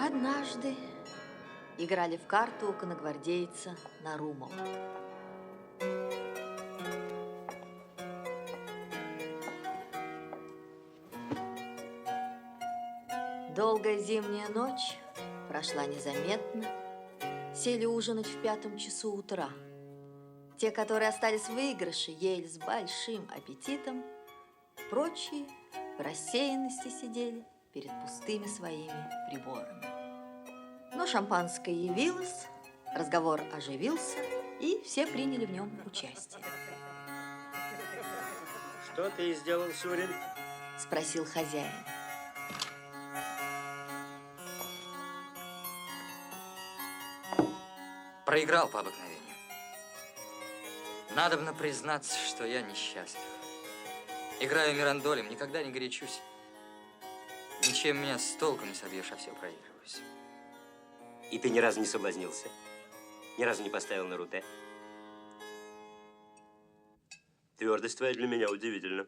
Однажды играли в карту у конногвардейца Нарумова. Долгая зимняя ночь прошла незаметно. Сели ужинать в 5 часу утра. Те, которые остались в выигрыше, ели с большим аппетитом. Прочие в рассеянности сидели перед пустыми своими приборами. Но шампанское явилось, разговор оживился, и все приняли в нем участие. Что ты сделал, Шурин? Спросил хозяин. Проиграл по обыкновению. Надобно признаться, что я несчастлив. Играю мирандолем, никогда не горячусь. Ничем меня с толку не собьешь, а все проигрываюсь. И ты ни разу не соблазнился? Ни разу не поставил на руте? Твердость твоя для меня удивительна.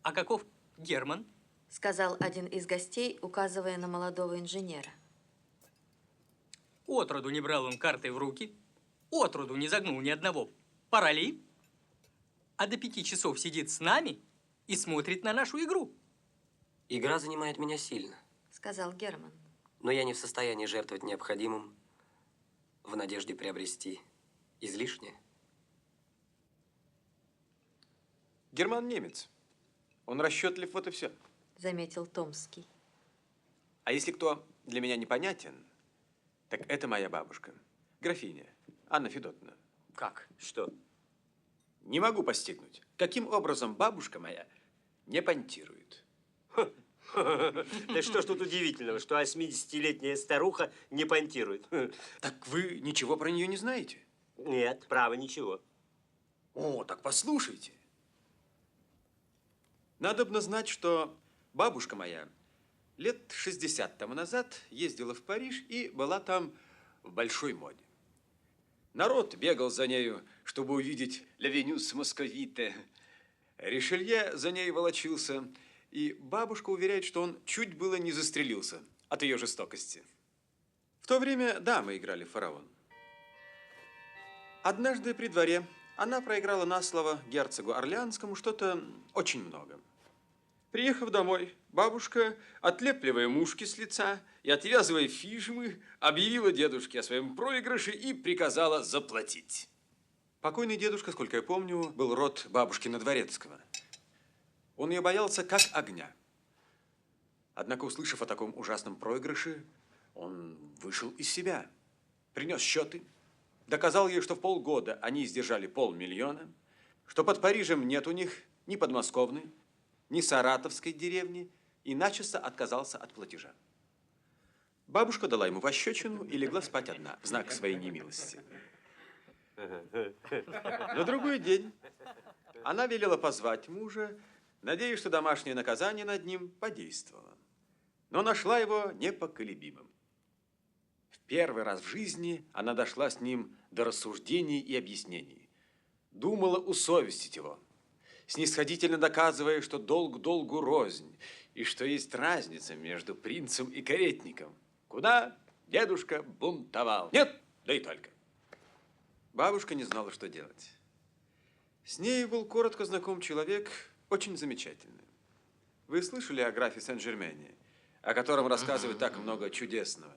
А каков Герман? Сказал один из гостей, указывая на молодого инженера. Отроду не брал он карты в руки, отроду не загнул ни одного пароли, а до 5 часов сидит с нами и смотрит на нашу игру. Игра занимает меня сильно. Сказал Герман. Но я не в состоянии жертвовать необходимым в надежде приобрести излишнее. Герман немец. Он расчетлив, вот и все. Заметил Томский. А если кто для меня непонятен, так это моя бабушка, графиня Анна Федотовна. Как? Что? Не могу постигнуть, каким образом бабушка моя не понтирует. Да что ж тут удивительного, что 80-летняя старуха не понтирует? Так вы ничего про нее не знаете? Нет, право, ничего. О, так послушайте. Надобно знать, что бабушка моя лет 60 тому назад ездила в Париж и была там в большой моде. Народ бегал за нею, чтобы увидеть «Ля Венус Московите». Ришелье за ней волочился, и бабушка уверяет, что он чуть было не застрелился от ее жестокости. В то время дамы играли в фараон. Однажды при дворе она проиграла на слово герцогу Орлеанскому что-то очень много. Приехав домой, бабушка, отлепливая мушки с лица и отвязывая фижмы, объявила дедушке о своем проигрыше и приказала заплатить. Покойный дедушка, сколько я помню, был род бабушкина Дворецкого. Он ее боялся как огня. Однако, услышав о таком ужасном проигрыше, он вышел из себя, принес счеты, доказал ей, что в полгода они издержали 500 000, что под Парижем нет у них ни подмосковной, ни саратовской деревни, и начисто отказался от платежа. Бабушка дала ему пощечину и легла спать одна в знак своей немилости. На другой день она велела позвать мужа, надеясь, что домашнее наказание над ним подействовало. Но нашла его непоколебимым. В первый раз в жизни она дошла с ним до рассуждений и объяснений. Думала усовестить его, снисходительно доказывая, что долг долгу рознь, и что есть разница между принцем и каретником. Куда дедушка бунтовал. Нет, да и только. Бабушка не знала, что делать. С ней был коротко знаком человек, очень замечательный. Вы слышали о графе Сен-Жермене, о котором рассказывают так много чудесного?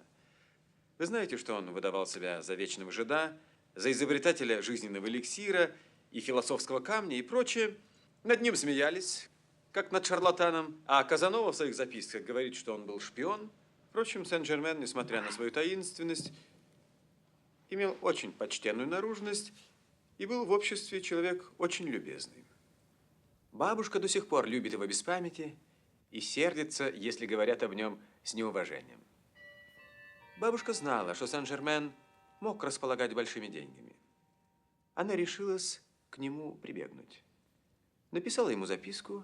Вы знаете, что он выдавал себя за вечного жида, за изобретателя жизненного эликсира и философского камня и прочее. Над ним смеялись, как над шарлатаном, а Казанова в своих записках говорит, что он был шпион. Впрочем, Сен-Жермен, несмотря на свою таинственность, имел очень почтенную наружность и был в обществе человек очень любезный. Бабушка до сих пор любит его без памяти и сердится, если говорят об нем с неуважением. Бабушка знала, что Сен-Жермен мог располагать большими деньгами. Она решилась к нему прибегнуть. Написала ему записку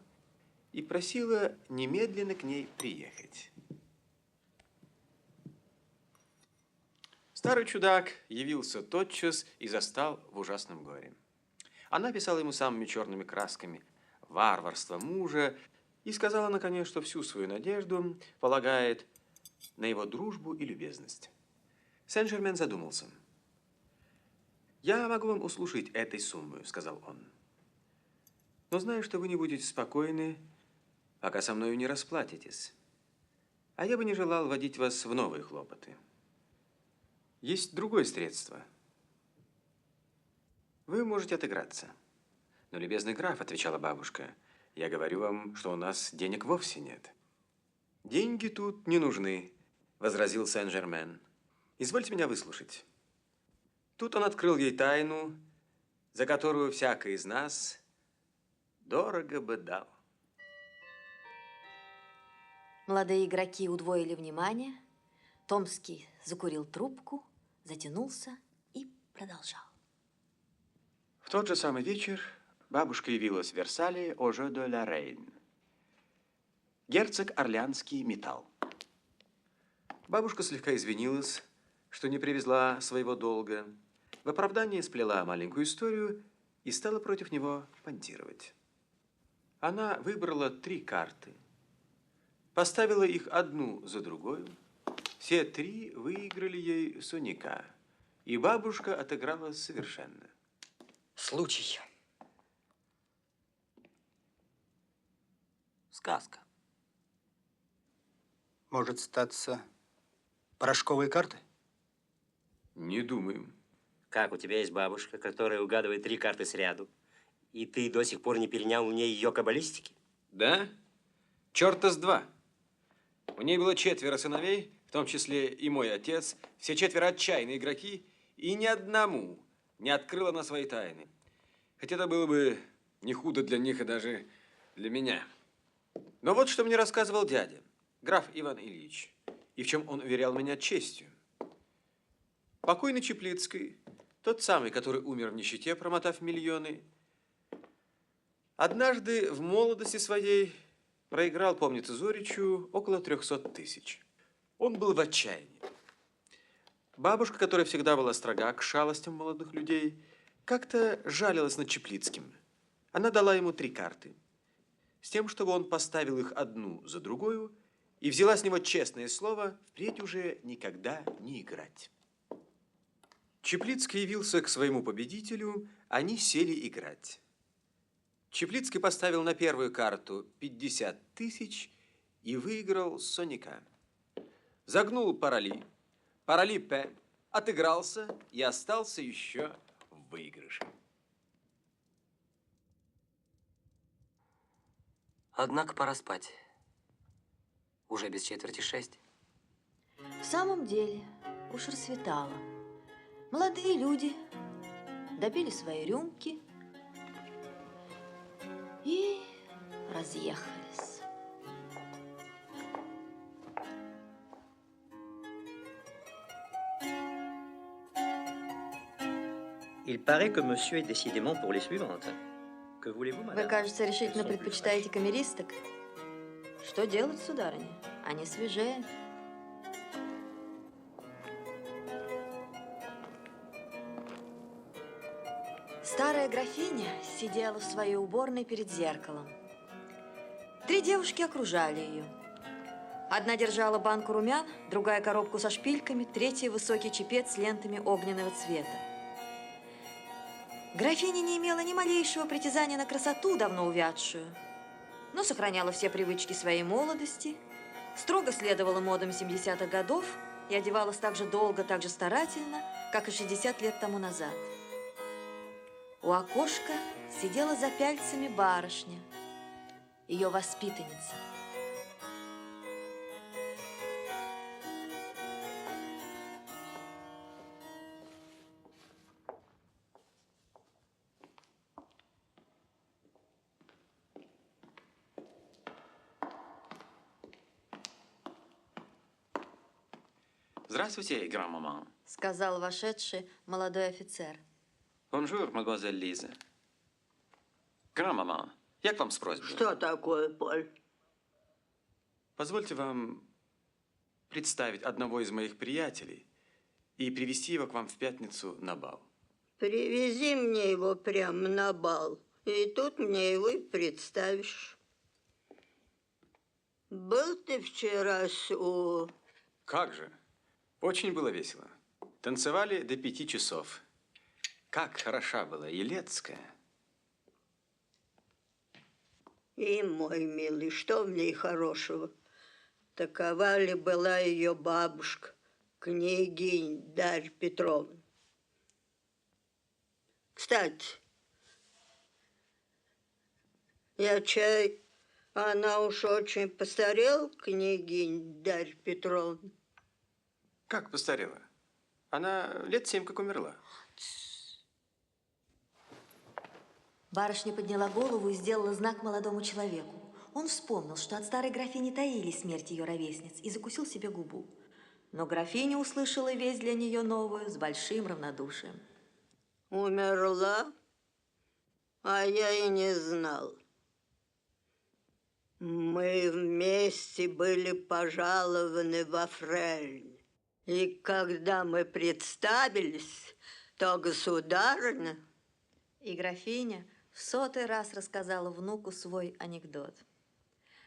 и просила немедленно к ней приехать. Старый чудак явился тотчас и застал в ужасном горе. Она писала ему самыми черными красками варварство мужа и сказала, наконец, что всю свою надежду полагает на его дружбу и любезность. Сен-Жермен задумался. «Я могу вам услужить этой суммой», — сказал он. «Но знаю, что вы не будете спокойны, пока со мною не расплатитесь. А я бы не желал вводить вас в новые хлопоты. Есть другое средство. Вы можете отыграться». «Но, любезный граф», — отвечала бабушка, — «я говорю вам, что у нас денег вовсе нет». «Деньги тут не нужны», — возразил Сен-Жермен. «Извольте меня выслушать». Тут он открыл ей тайну, за которую всякий из нас дорого бы дал. Молодые игроки удвоили внимание. Томский закурил трубку, затянулся и продолжал. В тот же самый вечер бабушка явилась в Версале au jeu de la reine. Герцог Орлеанский металл. Бабушка слегка извинилась, что не привезла своего долга. В оправдании сплела маленькую историю и стала против него понтировать. Она выбрала 3 карты, поставила их одну за другой. Все 3 выиграли ей соника, и бабушка отыграла совершенно. Случай. Сказка. Может статься порошковые карты? Не думаю. Как, у тебя есть бабушка, которая угадывает 3 карты сряду, и ты до сих пор не перенял у нее ее каббалистики? Да? Черта с 2. У ней было 4 сыновей, в том числе и мой отец. Все 4 отчаянные игроки, и ни одному не открыла она свои тайны. Хотя это было бы не худо для них и даже для меня. Но вот что мне рассказывал дядя, граф Иван Ильич, и в чем он уверял меня честью. Покойный Чеплицкий, тот самый, который умер в нищете, промотав миллионы, однажды в молодости своей проиграл, помнится, Зоричу около 300 тысяч. Он был в отчаянии. Бабушка, которая всегда была строга к шалостям молодых людей, как-то жалилась над Чеплицким. Она дала ему 3 карты, с тем, чтобы он поставил их одну за другую и взяла с него честное слово впредь уже никогда не играть. Чеплицкий явился к своему победителю, они сели играть. Чеплицкий поставил на первую карту 50 тысяч и выиграл соника. Загнул парали, парали П, отыгрался и остался еще в выигрыше. Однако пора спать. Уже без 5:45. В самом деле, уж рассветало. Молодые люди допили свои рюмки и разъехались. Il paraît que monsieur est décidément pour les suivantes. Que voulez-vous, madame? Вы, кажется, решительно Elles sont plus предпочитаете камеристок. Что делать, сударыня? Они свежее. Старая графиня сидела в своей уборной перед зеркалом. 3 девушки окружали ее. Одна держала банку румян, другая коробку со шпильками, третья высокий чепец с лентами огненного цвета. Графиня не имела ни малейшего притязания на красоту, давно увядшую, но сохраняла все привычки своей молодости, строго следовала модам 70-х годов и одевалась так же долго, так же старательно, как и 60 лет тому назад. У окошка сидела за пяльцами барышня, ее воспитанница. Здравствуйте, гранд-маман. Сказал вошедший молодой офицер. Бонжур, мадемуазель Лиза. Гранд-маман, я к вам с просьбой. Что такое, Поль? Позвольте вам представить одного из моих приятелей и привести его к вам в пятницу на бал. Привези мне его прямо на бал, и тут мне его и представишь. Был ты вчера у... Как же? Очень было весело. Танцевали до 5 часов. Как хороша была Елецкая. И, мой милый, что в ней хорошего? Такова ли была ее бабушка, княгинь Дарья Петровна? Кстати, я чай, она уж очень постарела, княгинь Дарья Петровна. Как постарела? Она лет 7 как умерла. Барышня подняла голову и сделала знак молодому человеку. Он вспомнил, что от старой графини таили смерть ее ровесниц, и закусил себе губу. Но графиня услышала весть для нее новую с большим равнодушием. Умерла, а я и не знал. Мы вместе были пожалованы во Фрельне. И когда мы представились, то государыня... И графиня в 100-й раз рассказала внуку свой анекдот.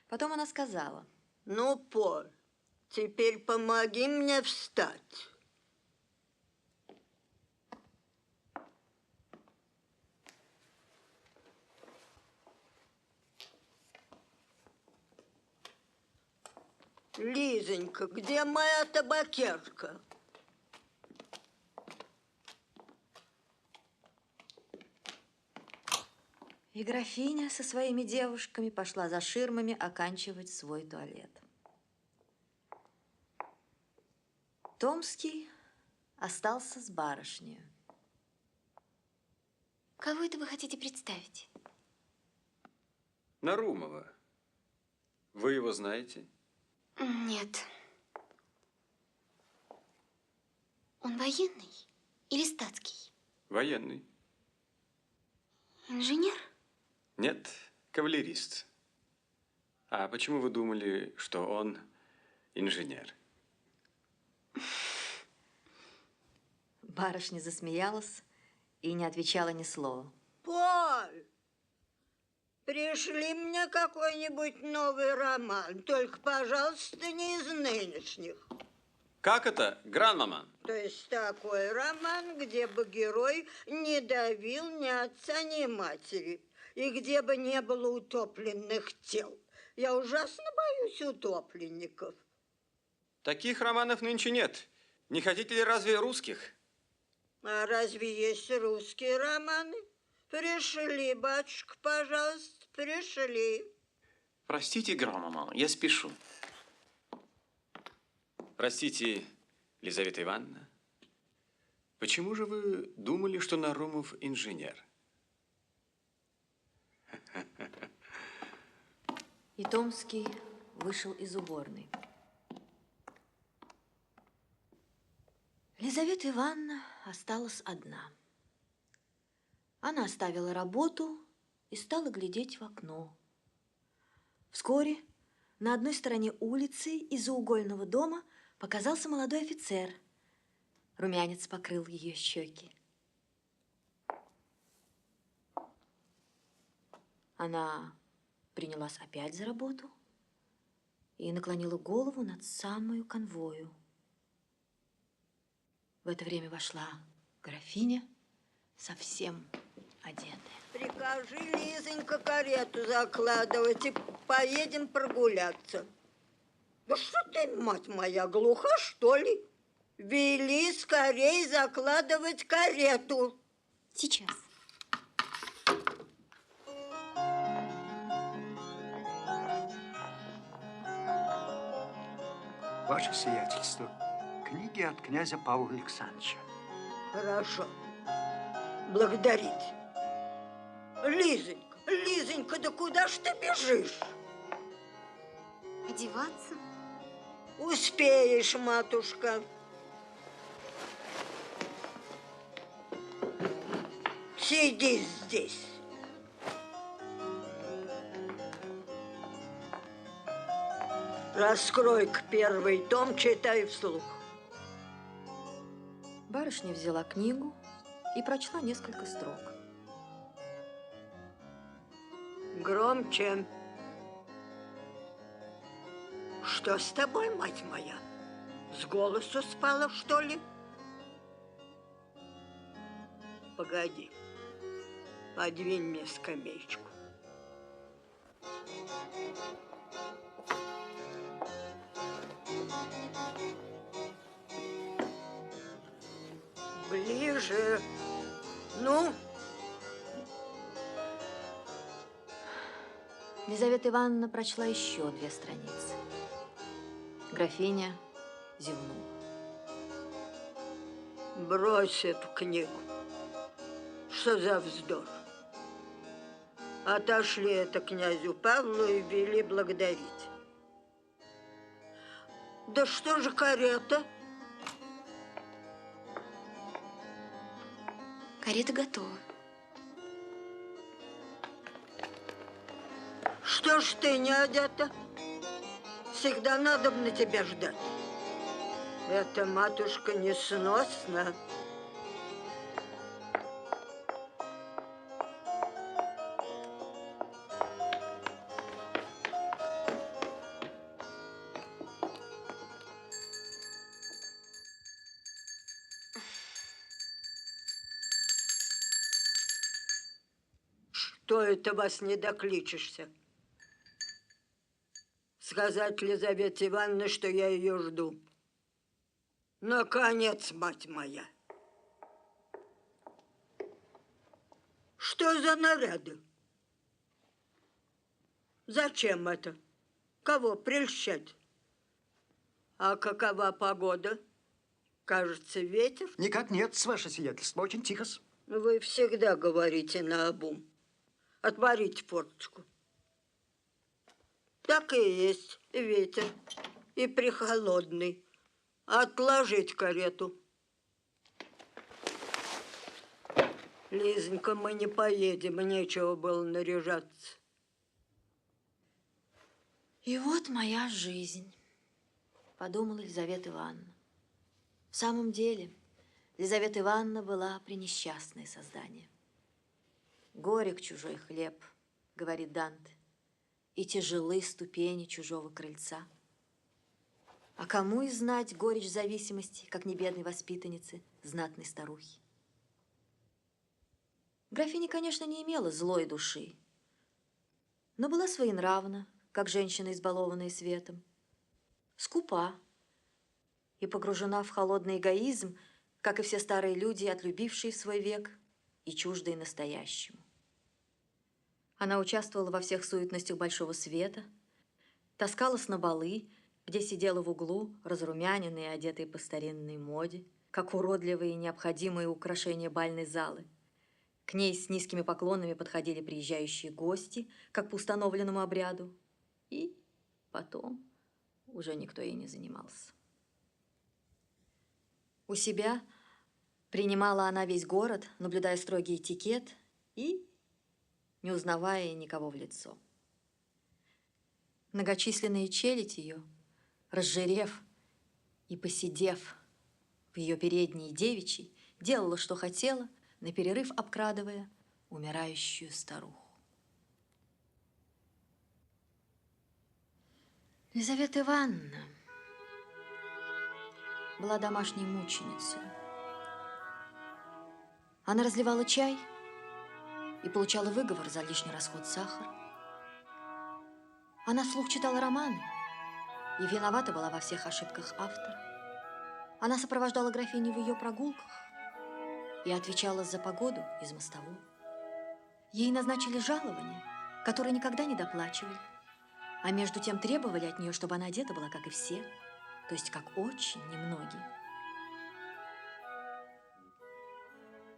Потом она сказала: Ну, Поль, теперь помоги мне встать. Лизонька, где моя табакерка? И графиня со своими девушками пошла за ширмами оканчивать свой туалет. Томский остался с барышней. Кого это вы хотите представить? Нарумова. Вы его знаете? Нет. Он военный или статский? Военный. Инженер? Нет, кавалерист. А почему вы думали, что он инженер? Барышня засмеялась и не отвечала ни слова. Поль, пришли мне какой-нибудь новый роман, только, пожалуйста, не из нынешних. Как это, гран-маман? То есть такой роман, где бы герой не давил ни отца, ни матери, и где бы не было утопленных тел. Я ужасно боюсь утопленников. Таких романов нынче нет. Не хотите ли разве русских? А разве есть русские романы? Пришли, батюшка, пожалуйста, пришли. Простите, гран-маман, я спешу. Простите, Лизавета Ивановна, почему же вы думали, что Нарумов инженер? И Томский вышел из уборной. Лизавета Ивановна осталась одна. Она оставила работу и стала глядеть в окно. Вскоре на одной стороне улицы из-за угольного дома показался молодой офицер. Румянец покрыл ее щеки. Она принялась опять за работу и наклонила голову над самую конвою. В это время вошла графиня, совсем одетая. Прикажи, Лизонька, карету закладывать и поедем прогуляться. Да что ты, мать моя, глуха, что ли? Вели скорей закладывать карету. Сейчас. Ваше сиятельство, книги от князя Павла Александровича. Хорошо. Благодарить. Лизонька, Лизонька, да куда ж ты бежишь? Одеваться? Успеешь, матушка. Сиди здесь. Раскрой-ка первый том, читай вслух. Барышня взяла книгу и прочла несколько строк. Громче. Что с тобой, мать моя? С голосу спала, что ли? Погоди. Подвинь мне скамеечку. Ближе. Ну? Лизавета Ивановна прочла еще 2 страницы. Графиня зевнула. Брось эту книгу. Что за вздор? Отошли это князю Павлу и вели благодарить. Да что же карета? Карета готова. Что ж ты не одета? Всегда надо на тебя ждать. Эта матушка несносна. Что это вас не докличешься? Сказать Лизавете Ивановне, что я ее жду. Наконец, мать моя. Что за наряды? Зачем это? Кого прельщать? А какова погода? Кажется, ветер? Никак нет, ваше сиятельство, очень тихо-с. Вы всегда говорите наобум. Отворите форточку. Так и есть ветер. И прихолодный. Отложить карету. Лизонька, мы не поедем, нечего было наряжаться. И вот моя жизнь, подумала Лизавета Ивановна. В самом деле, Лизавета Ивановна была пренесчастное создание. Горек чужой хлеб, говорит Данте, и тяжелы ступени чужого крыльца. А кому и знать горечь зависимости, как не бедной воспитанницы, знатной старухи? Графиня, конечно, не имела злой души, но была своенравна, как женщина, избалованная светом, скупа и погружена в холодный эгоизм, как и все старые люди, отлюбившие в свой век и чуждые настоящему. Она участвовала во всех суетностях большого света, таскалась на балы, где сидела в углу, разрумяненная и одетая по старинной моде, как уродливые и необходимые украшения бальной залы. К ней с низкими поклонами подходили приезжающие гости, как по установленному обряду, и потом уже никто ей не занимался. У себя принимала она весь город, наблюдая строгий этикет и не узнавая никого в лицо. Многочисленная челядь ее, разжирев и посидев в ее передней девичьей, делала, что хотела, на перерыв обкрадывая умирающую старуху. Лизавета Ивановна была домашней мученицей. Она разливала чай и получала выговор за лишний расход сахара. Она вслух читала романы и виновата была во всех ошибках автора. Она сопровождала графиню в ее прогулках и отвечала за погоду из мостовой. Ей назначили жалование, которое никогда не доплачивали, а между тем требовали от нее, чтобы она одета была, как и все, то есть как очень немногие.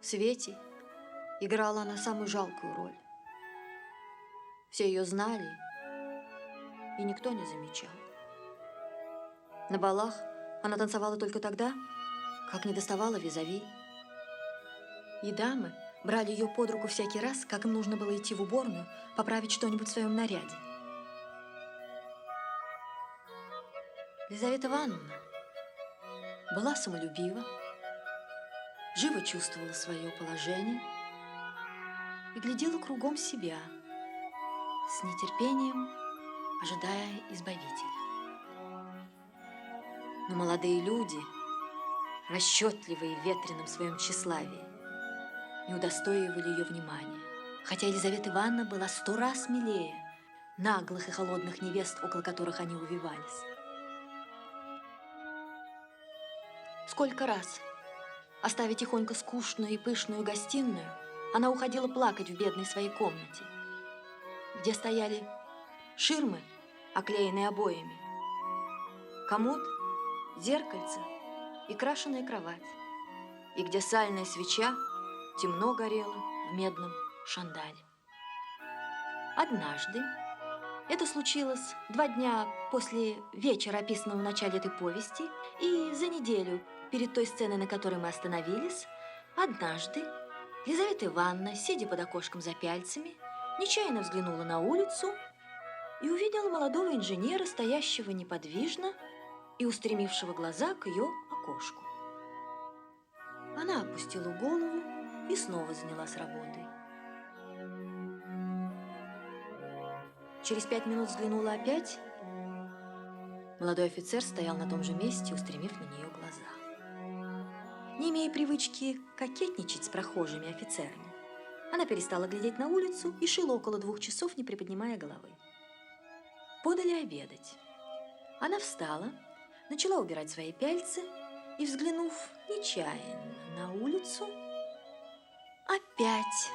В свете играла она самую жалкую роль. Все ее знали, и никто не замечал. На балах она танцевала только тогда, как не доставала визави. И дамы брали ее под руку всякий раз, как им нужно было идти в уборную, поправить что-нибудь в своем наряде. Лизавета Ивановна была самолюбива, живо чувствовала свое положение и глядела кругом себя, с нетерпением ожидая избавителя. Но молодые люди, расчетливые в ветреном своем тщеславии, не удостоивали ее внимания, хотя Елизавета Ивановна была 100 раз милее наглых и холодных невест, около которых они увивались. Сколько раз, оставив тихонько скучную и пышную гостиную, она уходила плакать в бедной своей комнате, где стояли ширмы, оклеенные обоями, комод, зеркальце и крашеная кровать, и где сальная свеча темно горела в медном шандале. Однажды, это случилось 2 дня после вечера, описанного в начале этой повести, и за неделю перед той сценой, на которой мы остановились, однажды Лизавета Ивановна, сидя под окошком за пяльцами, нечаянно взглянула на улицу и увидела молодого инженера, стоящего неподвижно и устремившего глаза к ее окошку. Она опустила голову и снова занялась работой. Через 5 минут взглянула опять. Молодой офицер стоял на том же месте, устремив на нее глаза. Не имея привычки кокетничать с прохожими офицерами, она перестала глядеть на улицу и шила около 2 часов, не приподнимая головы. Подали обедать. Она встала, начала убирать свои пяльцы и, взглянув нечаянно на улицу, опять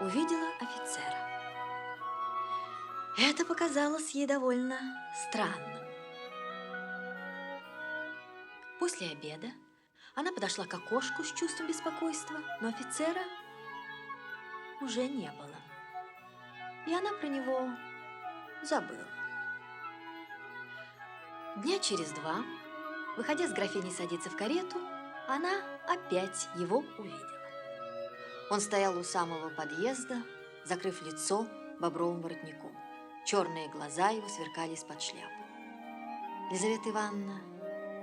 увидела офицера. Это показалось ей довольно странным. После обеда она подошла к окошку с чувством беспокойства, но офицера уже не было, и она про него забыла. Дня через 2, выходя с графиней садиться в карету, она опять его увидела. Он стоял у самого подъезда, закрыв лицо бобровым воротником. Черные глаза его сверкали из-под шляпы. Лизавета Ивановна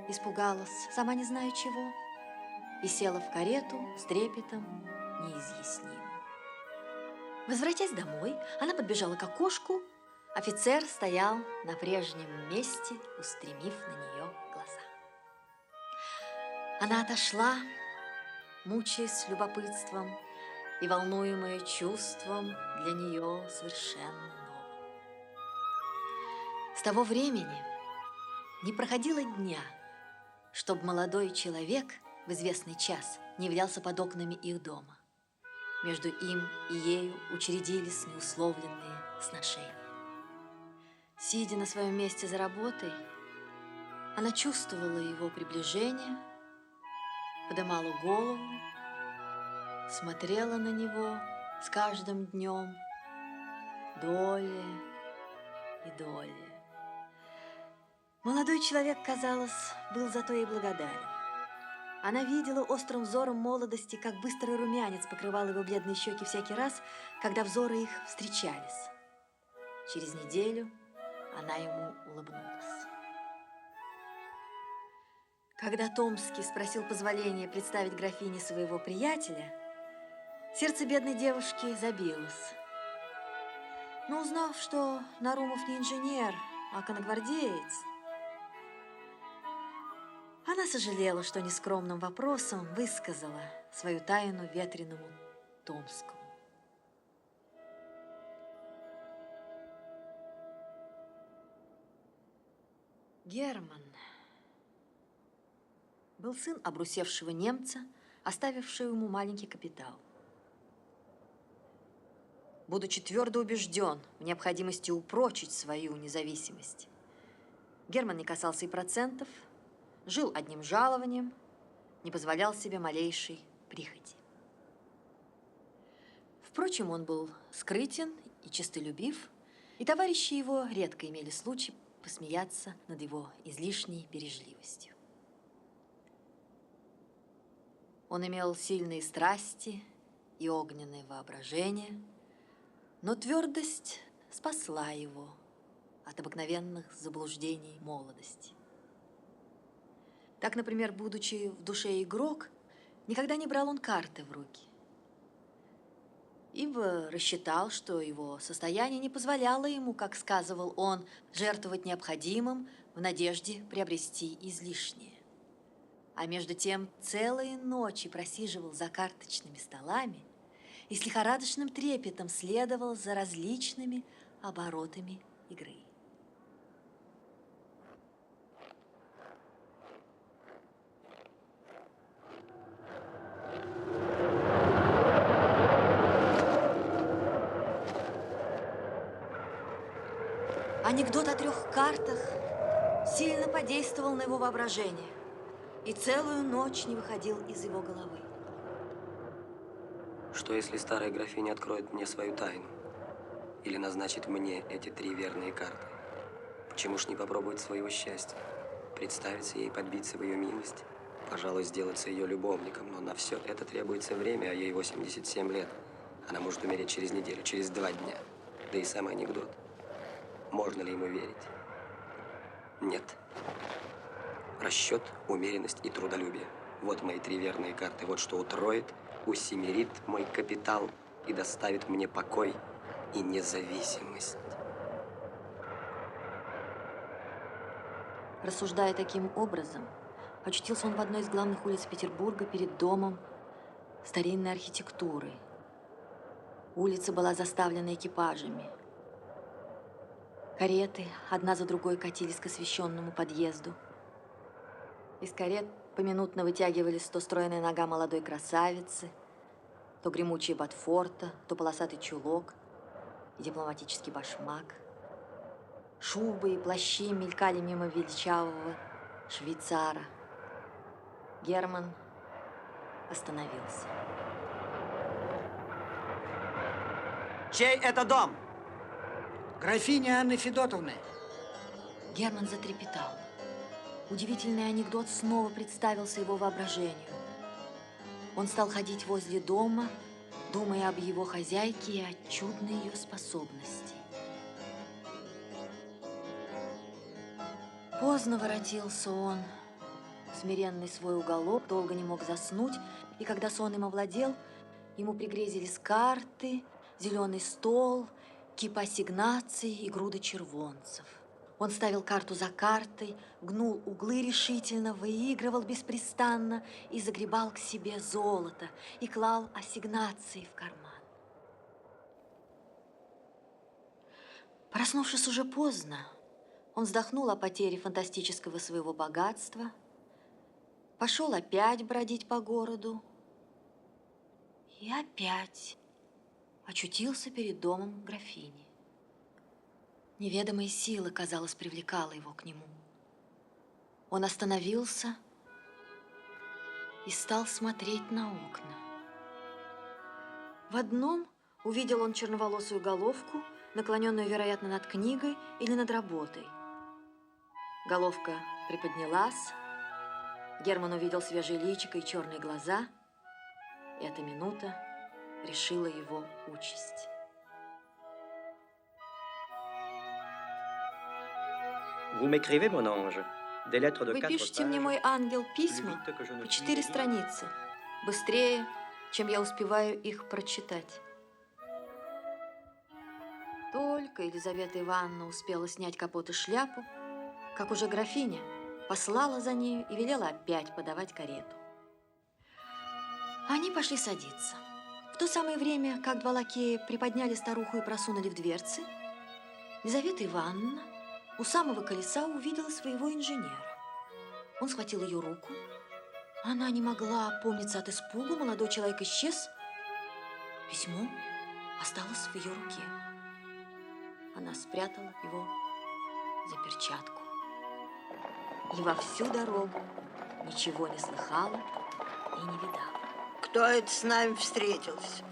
испугалась, сама не зная чего, и села в карету с трепетом неизъяснимым. Возвратясь домой, она подбежала к окошку. Офицер стоял на прежнем месте, устремив на нее глаза. Она отошла, мучаясь любопытством и волнуемая чувством для нее совершенно новым. С того времени не проходило дня, чтобы молодой человек в известный час не являлся под окнами их дома. Между им и ею учредились неусловленные сношения. Сидя на своем месте за работой, она чувствовала его приближение, поднимала голову, смотрела на него с каждым днем долее и долее. Молодой человек, казалось, был зато ей благодарен. Она видела острым взором молодости, как быстрый румянец покрывал его бледные щеки всякий раз, когда взоры их встречались. Через неделю она ему улыбнулась. Когда Томский спросил позволения представить графине своего приятеля, сердце бедной девушки забилось. Но узнав, что Нарумов не инженер, а конногвардеец, она сожалела, что нескромным вопросом высказала свою тайну ветреному Томскому. Герман был сын обрусевшего немца, оставившего ему маленький капитал. Будучи твердо убежден в необходимости упрочить свою независимость, Герман не касался и процентов, жил одним жалованием, не позволял себе малейшей прихоти. Впрочем, он был скрытен и честолюбив, и товарищи его редко имели случай посмеяться над его излишней бережливостью. Он имел сильные страсти и огненное воображение, но твердость спасла его от обыкновенных заблуждений молодости. Так, например, будучи в душе игрок, никогда не брал он карты в руки. ибо рассчитал, что его состояние не позволяло ему, как сказывал он, жертвовать необходимым в надежде приобрести излишнее. А между тем целые ночи просиживал за карточными столами и с лихорадочным трепетом следовал за различными оборотами игры. Анекдот о 3 картах сильно подействовал на его воображение и целую ночь не выходил из его головы. Что, если старая графиня откроет мне свою тайну? Или назначит мне эти 3 верные карты? Почему ж не попробовать своего счастья? Представиться ей, подбиться в ее милость? Пожалуй, сделаться ее любовником, но на все это требуется время, а ей 87 лет. Она может умереть через неделю, через 2 дня. Да и сам анекдот. Можно ли ему верить? Нет. Расчет, умеренность и трудолюбие. Вот мои 3 верные карты. Вот что утроит, усемерит мой капитал и доставит мне покой и независимость. Рассуждая таким образом, очутился он в одной из главных улиц Петербурга перед домом старинной архитектуры. Улица была заставлена экипажами. Кареты одна за другой катились к освещенному подъезду. Из карет поминутно вытягивались то стройная нога молодой красавицы, то гремучие ботфорта, то полосатый чулок и дипломатический башмак. Шубы и плащи мелькали мимо величавого швейцара. Герман остановился. Чей это дом? Графиня Анны Федотовны. Герман затрепетал. Удивительный анекдот снова представился его воображению. Он стал ходить возле дома, думая об его хозяйке и о чудной ее способности. Поздно воротился он. Смиренный свой уголок, долго не мог заснуть, и когда сон им овладел, ему пригрезились карты, зеленый стол, кипа ассигнаций и груда червонцев. Он ставил карту за картой, гнул углы решительно, выигрывал беспрестанно и загребал к себе золото и клал ассигнации в карман. Проснувшись уже поздно, он вздохнул о потере фантастического своего богатства, пошел опять бродить по городу и опять очутился перед домом графини. Неведомая сила, казалось, привлекала его к нему. Он остановился и стал смотреть на окна. В одном увидел он черноволосую головку, наклоненную, вероятно, над книгой или над работой. Головка приподнялась, Герман увидел свежее личико и черные глаза, и эта минута решила его участь. Vous m'écrivez, mon ange, des lettres de Вы 4 пишете мне, pages, мой ангел, письма plus vite que je ne по puis 4 les lire. страницы, быстрее, чем я успеваю их прочитать. Только Елизавета Ивановна успела снять капот и шляпу, как уже графиня послала за нею и велела опять подавать карету. Они пошли садиться. В то самое время, как 2 лакея приподняли старуху и просунули в дверцы, Елизавета Ивановна у самого колеса увидела своего инженера. Он схватил ее руку. Она не могла опомниться от испугу. Молодой человек исчез. Письмо осталось в ее руке. Она спрятала его за перчатку. И во всю дорогу ничего не слыхала и не видала. Кто это с нами встретился?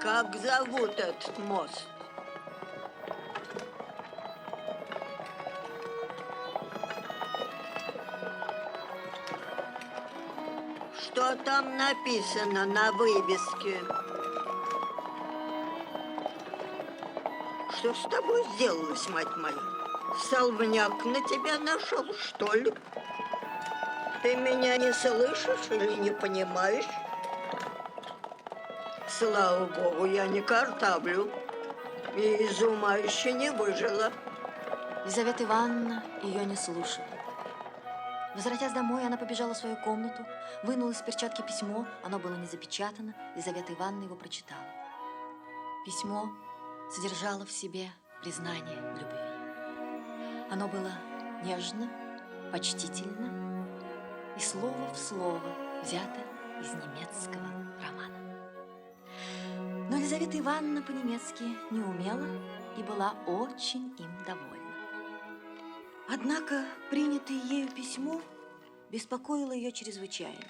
Как зовут этот мост? Что там написано на вывеске? Что с тобой сделалось, мать моя? Столбняк на тебя нашел, что ли? Ты меня не слышишь или не понимаешь? Слава богу, я не картавлю. И из ума еще не выжила. Лизавета Ивановна ее не слушала. Возвратясь домой, она побежала в свою комнату, вынула из перчатки письмо, оно было не запечатано, Лизавета Ивановна его прочитала. Письмо содержало в себе признание в любви. Оно было нежно, почтительно и слово в слово взято из немецкого романа. Но Лизавета Ивановна по-немецки не умела и была очень им довольна. Однако принятое ею письмо беспокоило ее чрезвычайно.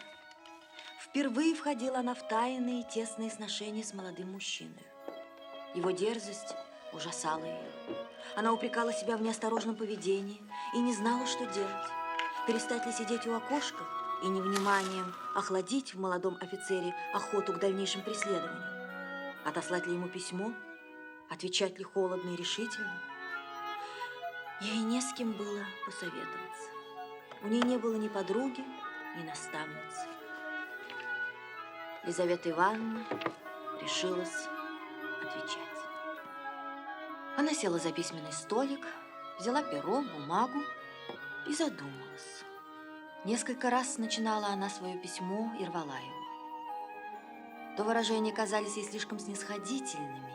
Впервые входила она в тайные тесные сношения с молодым мужчиной. Его дерзость ужасала ее. Она упрекала себя в неосторожном поведении и не знала, что делать. Перестать ли сидеть у окошка и невниманием охладить в молодом офицере охоту к дальнейшим преследованиям? Отослать ли ему письмо? Отвечать ли холодно и решительно? Ей не с кем было посоветоваться. У ней не было ни подруги, ни наставницы. Лизавета Ивановна решилась отвечать. Она села за письменный столик, взяла перо, бумагу и задумалась. Несколько раз начинала она свое письмо и рвала его. То выражения казались ей слишком снисходительными,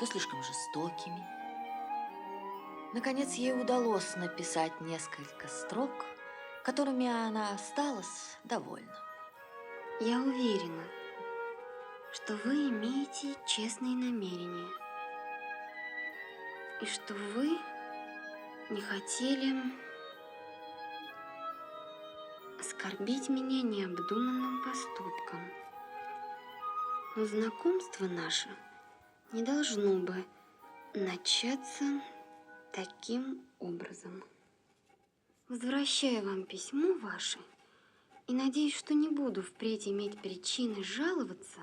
то слишком жестокими. Наконец, ей удалось написать несколько строк, которыми она осталась довольна. Я уверена, что вы имеете честные намерения. И что вы не хотели оскорбить меня необдуманным поступком. Но знакомство наше не должно бы начаться таким образом. Возвращаю вам письмо ваше и надеюсь, что не буду впредь иметь причины жаловаться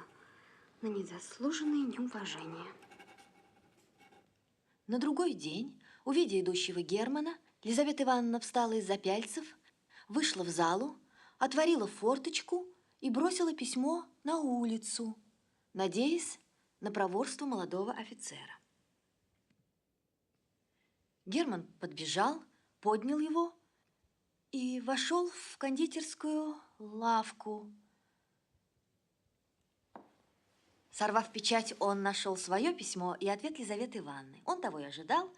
на незаслуженное неуважение. На другой день, увидя идущего Германа, Лизавета Ивановна встала из-за пяльцев, вышла в залу, отворила форточку и бросила письмо на улицу, надеясь на проворство молодого офицера. Герман подбежал, поднял его и вошел в кондитерскую лавку. Сорвав печать, он нашел свое письмо и ответ Лизаветы Ивановны. Он того и ожидал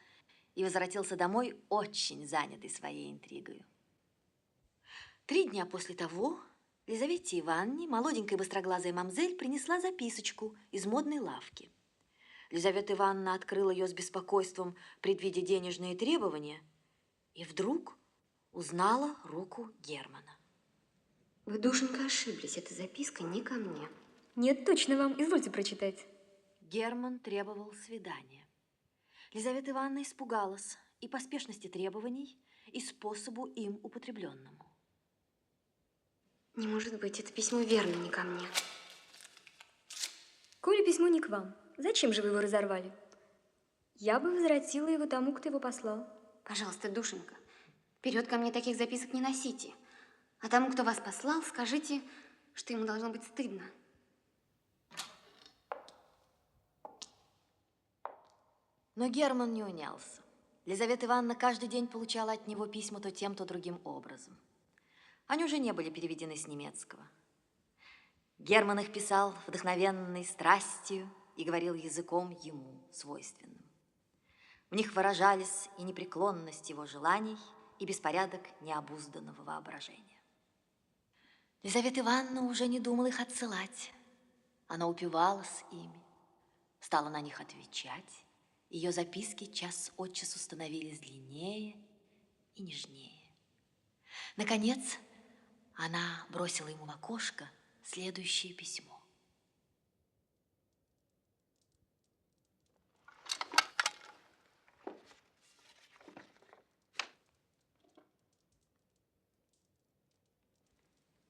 и возвратился домой очень занятый своей интригой. 3 дня после того Лизавете Ивановне молоденькая быстроглазая мамзель принесла записочку из модной лавки. Лизавета Ивановна открыла ее с беспокойством, предвидя денежные требования, и вдруг узнала руку Германа. Вы, душенька, ошиблись. Эта записка не ко мне. Нет, точно вам. Извольте прочитать. Герман требовал свидания. Лизавета Ивановна испугалась и поспешности требований, и способу им употребленному. Не может быть, это письмо верно не ко мне. Коли письмо не к вам, зачем же вы его разорвали? Я бы возвратила его тому, кто его послал. Пожалуйста, душенька, вперед ко мне таких записок не носите. А тому, кто вас послал, скажите, что ему должно быть стыдно. Но Герман не унялся. Лизавета Ивановна каждый день получала от него письма то тем, то другим образом. Они уже не были переведены с немецкого. Герман их писал вдохновенной страстью и говорил языком ему свойственным. В них выражались и непреклонность его желаний, и беспорядок необузданного воображения. Лизавета Ивановна уже не думала их отсылать. Она упивалась ими, стала на них отвечать. Ее записки час от часу становились длиннее и нежнее. Наконец, она бросила ему в окошко следующее письмо.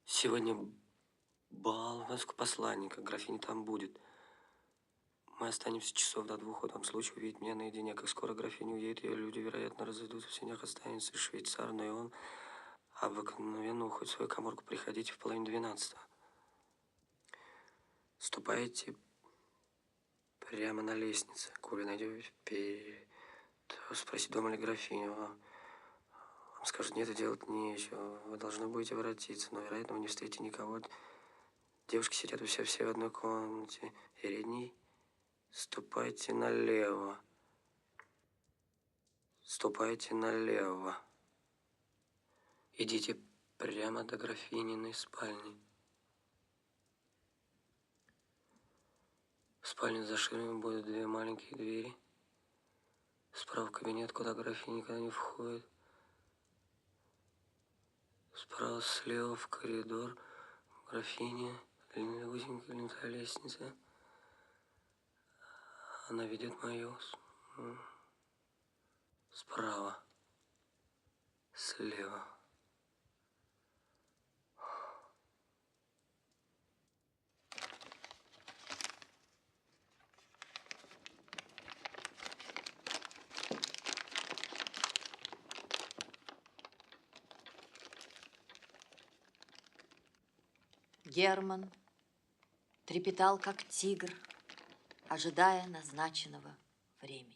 Сегодня бал у нас у посланника, графиня там будет. Мы останемся часов до 2, в том случае увидеть меня наедине. Как скоро графиня уедет, ее люди, вероятно, разойдутся. В сенях останется швейцар, но и он обыкновенно уходит в свою каморку. Приходите в 11:30. Ступайте прямо на лестнице. Коли найдете, то спросите, дома ли графиня. Вам скажут, нет, делать нечего. Вы должны будете воротиться, но, вероятно, вы не встретите никого. Девушки сидят все в одной комнате. Передней. Ступайте налево. Ступайте налево. Идите прямо до графининой спальни. В спальне за ширмой будут 2 маленькие двери. Справа кабинет, куда графиня никогда не входит. Справа, слева в коридор. Графиня, длинная узенькая лентая лестница. Она ведет мою справа, слева. Герман трепетал, как тигр, ожидая назначенного времени.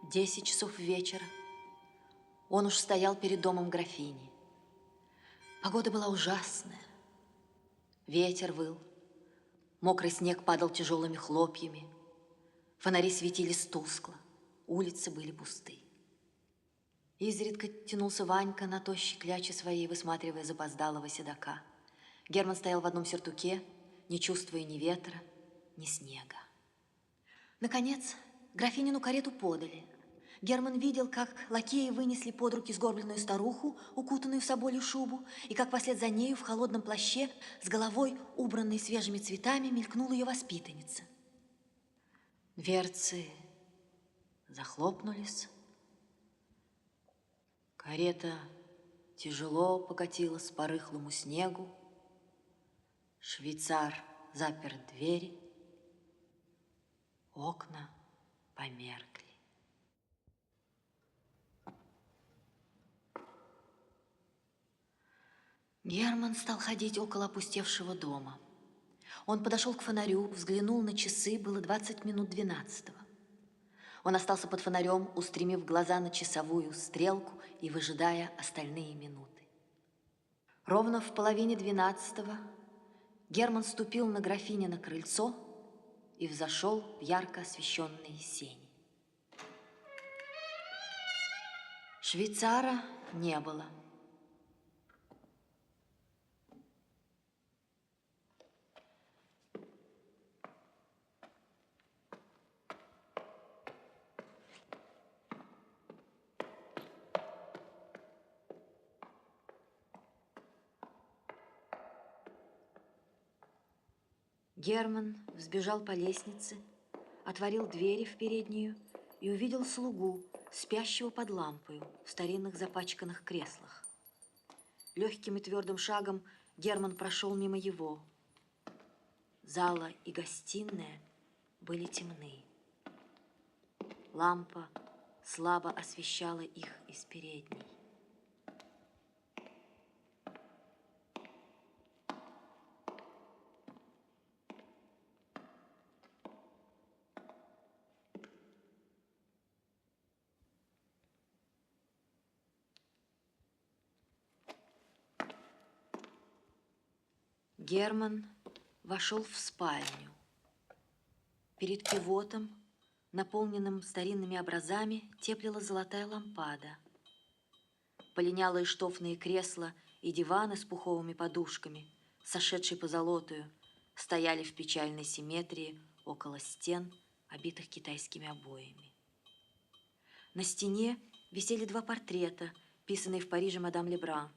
В 10 часов вечера он уж стоял перед домом графини. Погода была ужасная. Ветер выл, мокрый снег падал тяжелыми хлопьями, фонари светились тускло, улицы были пусты. Изредка тянулся Ванька на тощей кляче своей, высматривая запоздалого седока. Герман стоял в одном сюртуке, не чувствуя ни ветра, ни снега. Наконец, графинину карету подали. Герман видел, как лакеи вынесли под руки сгорбленную старуху, укутанную в соболью шубу, и как вслед за нею в холодном плаще, с головой, убранной свежими цветами, мелькнула ее воспитанница. Дверцы захлопнулись. Карета тяжело покатилась по рыхлому снегу. Швейцар запер двери. Окна померкли. Герман стал ходить около опустевшего дома. Он подошел к фонарю, взглянул на часы, было 20 минут 12. Он остался под фонарем, устремив глаза на часовую стрелку и выжидая остальные минуты. Ровно в половине 12 Герман ступил на графинино крыльцо и взошел в ярко освещенные сени. Швейцара не было. Герман взбежал по лестнице, отворил двери в переднюю и увидел слугу, спящего под лампою в старинных запачканных креслах. Легким и твердым шагом Герман прошел мимо его. Зала и гостиная были темны. Лампа слабо освещала их из передней. Герман вошел в спальню. Перед кивотом, наполненным старинными образами, теплила золотая лампада. Полинялые штофные кресла и диваны с пуховыми подушками, сошедшие позолотую, стояли в печальной симметрии около стен, обитых китайскими обоями. На стене висели 2 портрета, писанные в Париже мадам Лебран.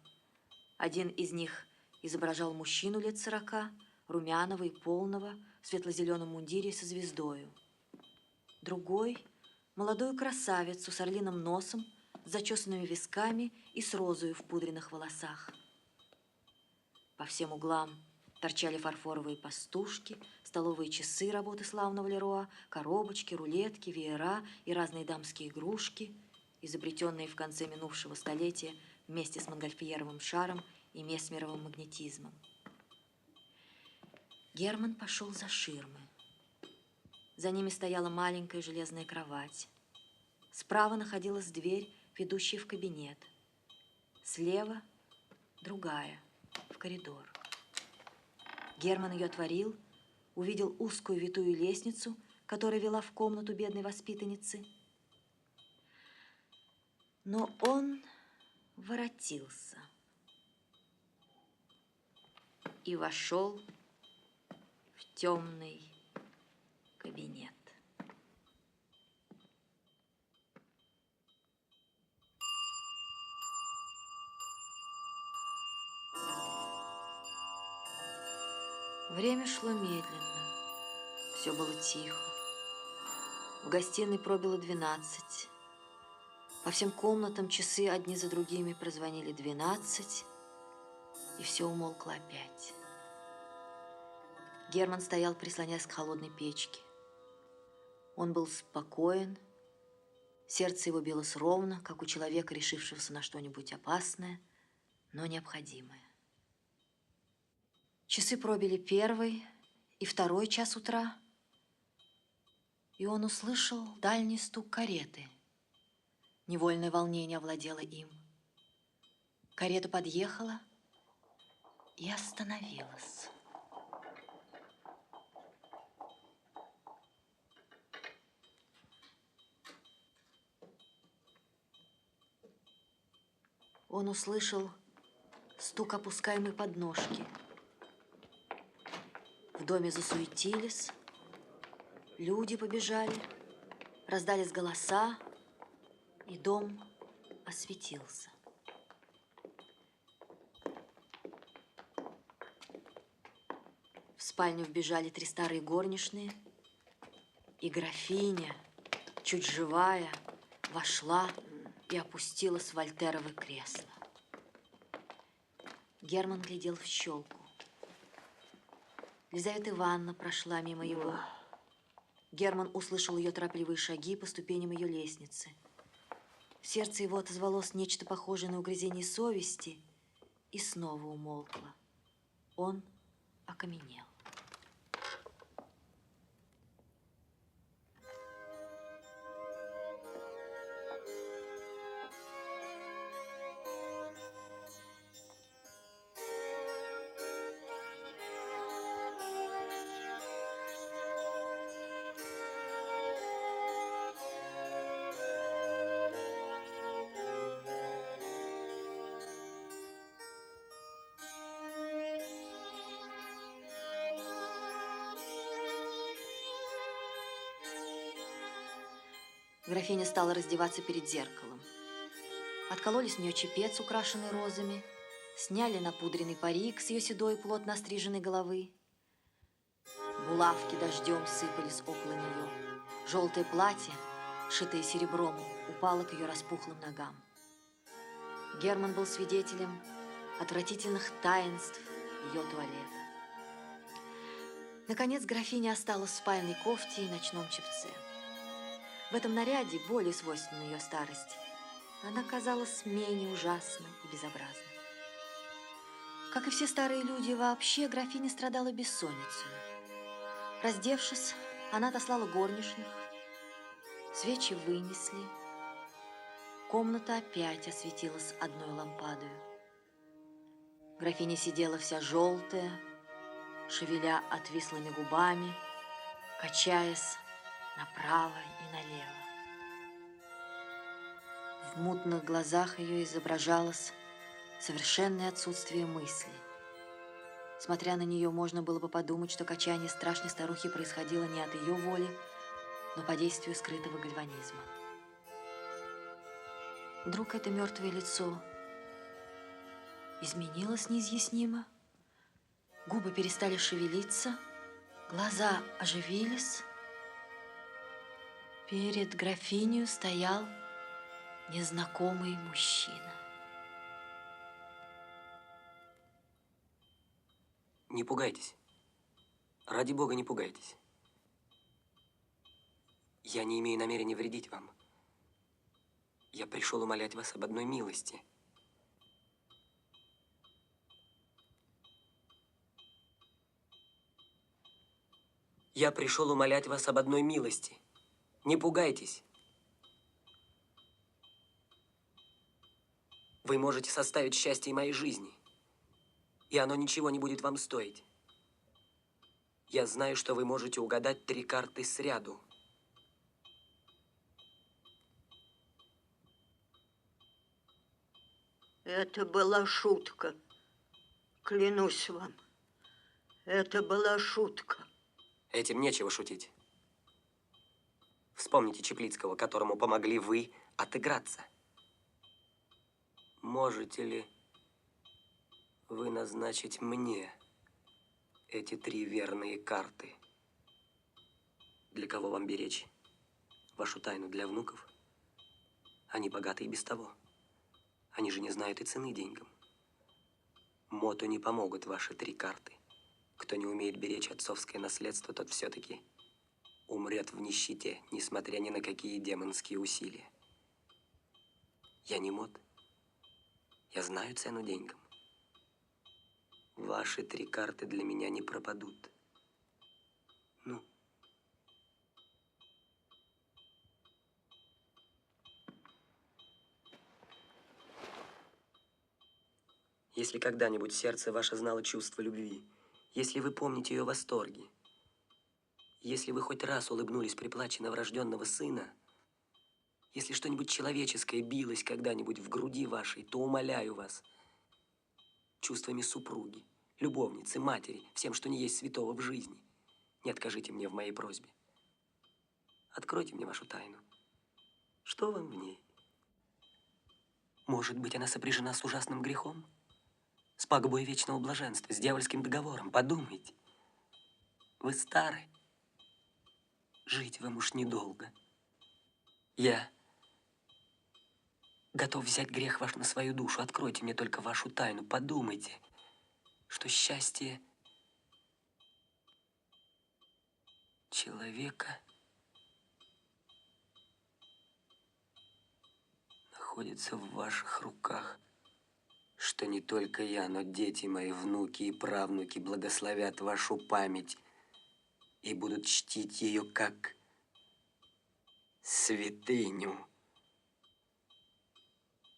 Один из них изображал мужчину лет 40, румяного и полного, в светло-зеленом мундире со звездою. другой – молодую красавицу с орлиным носом, с зачесанными висками и с розою в пудренных волосах. По всем углам торчали фарфоровые пастушки, столовые часы работы славного Леруа, коробочки, рулетки, веера и разные дамские игрушки, изобретенные в конце минувшего столетия вместе с Монгольфьеровым шаром и месмеровым магнетизмом. Герман пошел за ширмы. За ними стояла маленькая железная кровать. Справа находилась дверь, ведущая в кабинет. Слева другая, в коридор. Герман ее отворил, увидел узкую витую лестницу, которая вела в комнату бедной воспитанницы. Но он воротился и вошел в темный кабинет. Время шло медленно, все было тихо. В гостиной пробило 12. По всем комнатам часы одни за другими прозвонили 12, и все умолкло опять. Герман стоял, прислоняясь к холодной печке. Он был спокоен, сердце его билось ровно, как у человека, решившегося на что-нибудь опасное, но необходимое. Часы пробили 1 и 2 час утра, и он услышал дальний стук кареты. Невольное волнение овладело им. Карета подъехала и остановилась. Он услышал стук опускаемой подножки. В доме засуетились, люди побежали, раздались голоса, и дом осветился. В спальню вбежали 3 старые горничные, и графиня, чуть живая, вошла и опустилась в вольтеровое кресло. Герман глядел в щелку. Лизавета Ивановна прошла мимо его. Герман услышал ее торопливые шаги по ступеням ее лестницы. В сердце его отозвалось нечто похожее на угрызение совести и снова умолкло. Он окаменел. Графиня стала раздеваться перед зеркалом. Откололи с нее чепец, украшенный розами, сняли напудренный парик с ее седой, плотно остриженной головы. Булавки дождем сыпались около нее. Желтое платье, шитое серебром, упало к ее распухлым ногам. Герман был свидетелем отвратительных таинств ее туалета. Наконец, графиня осталась в спальной кофте и ночном чепце. В этом наряде, более свойственной ее старости, она казалась менее ужасной и безобразной. Как и все старые люди вообще, графиня страдала бессонницей. Раздевшись, она отослала горничных, свечи вынесли, комната опять осветилась одной лампадою. Графиня сидела вся желтая, шевеля отвислыми губами, качаясь направо и налево. В мутных глазах ее изображалось совершенное отсутствие мысли. Смотря на нее, можно было бы подумать, что качание страшной старухи происходило не от ее воли, но по действию скрытого гальванизма. Вдруг это мертвое лицо изменилось неизъяснимо, губы перестали шевелиться, глаза оживились, Перед графиней стоял незнакомый мужчина. Не пугайтесь. Ради Бога, не пугайтесь. Я не имею намерения вредить вам. Я пришел умолять вас об одной милости. Я пришел умолять вас об одной милости. Не пугайтесь. Вы можете составить счастье моей жизни, и оно ничего не будет вам стоить. Я знаю, что вы можете угадать 3 карты сряду. Это была шутка. Клянусь вам, это была шутка. Этим нечего шутить. Вспомните Чеплицкого, которому помогли вы отыграться. Можете ли вы назначить мне эти 3 верные карты? Для кого вам беречь вашу тайну? Для внуков? Они богаты и без того. Они же не знают и цены деньгам. Моту не помогут ваши 3 карты. Кто не умеет беречь отцовское наследство, тот все-таки умрет в нищете, несмотря ни на какие демонские усилия. Я не Мот. Я знаю цену деньгам. Ваши 3 карты для меня не пропадут. Ну. Если когда-нибудь сердце ваше знало чувство любви, если вы помните ее восторги, если вы хоть раз улыбнулись при плаче новорожденного сына, если что-нибудь человеческое билось когда-нибудь в груди вашей, то умоляю вас чувствами супруги, любовницы, матери, всем, что не есть святого в жизни, не откажите мне в моей просьбе. Откройте мне вашу тайну. Что вам в ней? Может быть, она сопряжена с ужасным грехом? С пагубой вечного блаженства, с дьявольским договором. Подумайте. Вы стары. Жить вам уж недолго. Я готов взять грех ваш на свою душу. Откройте мне только вашу тайну. Подумайте, что счастье человека находится в ваших руках. Что не только я, но дети мои, внуки и правнуки благословят вашу память и будут чтить ее как святыню.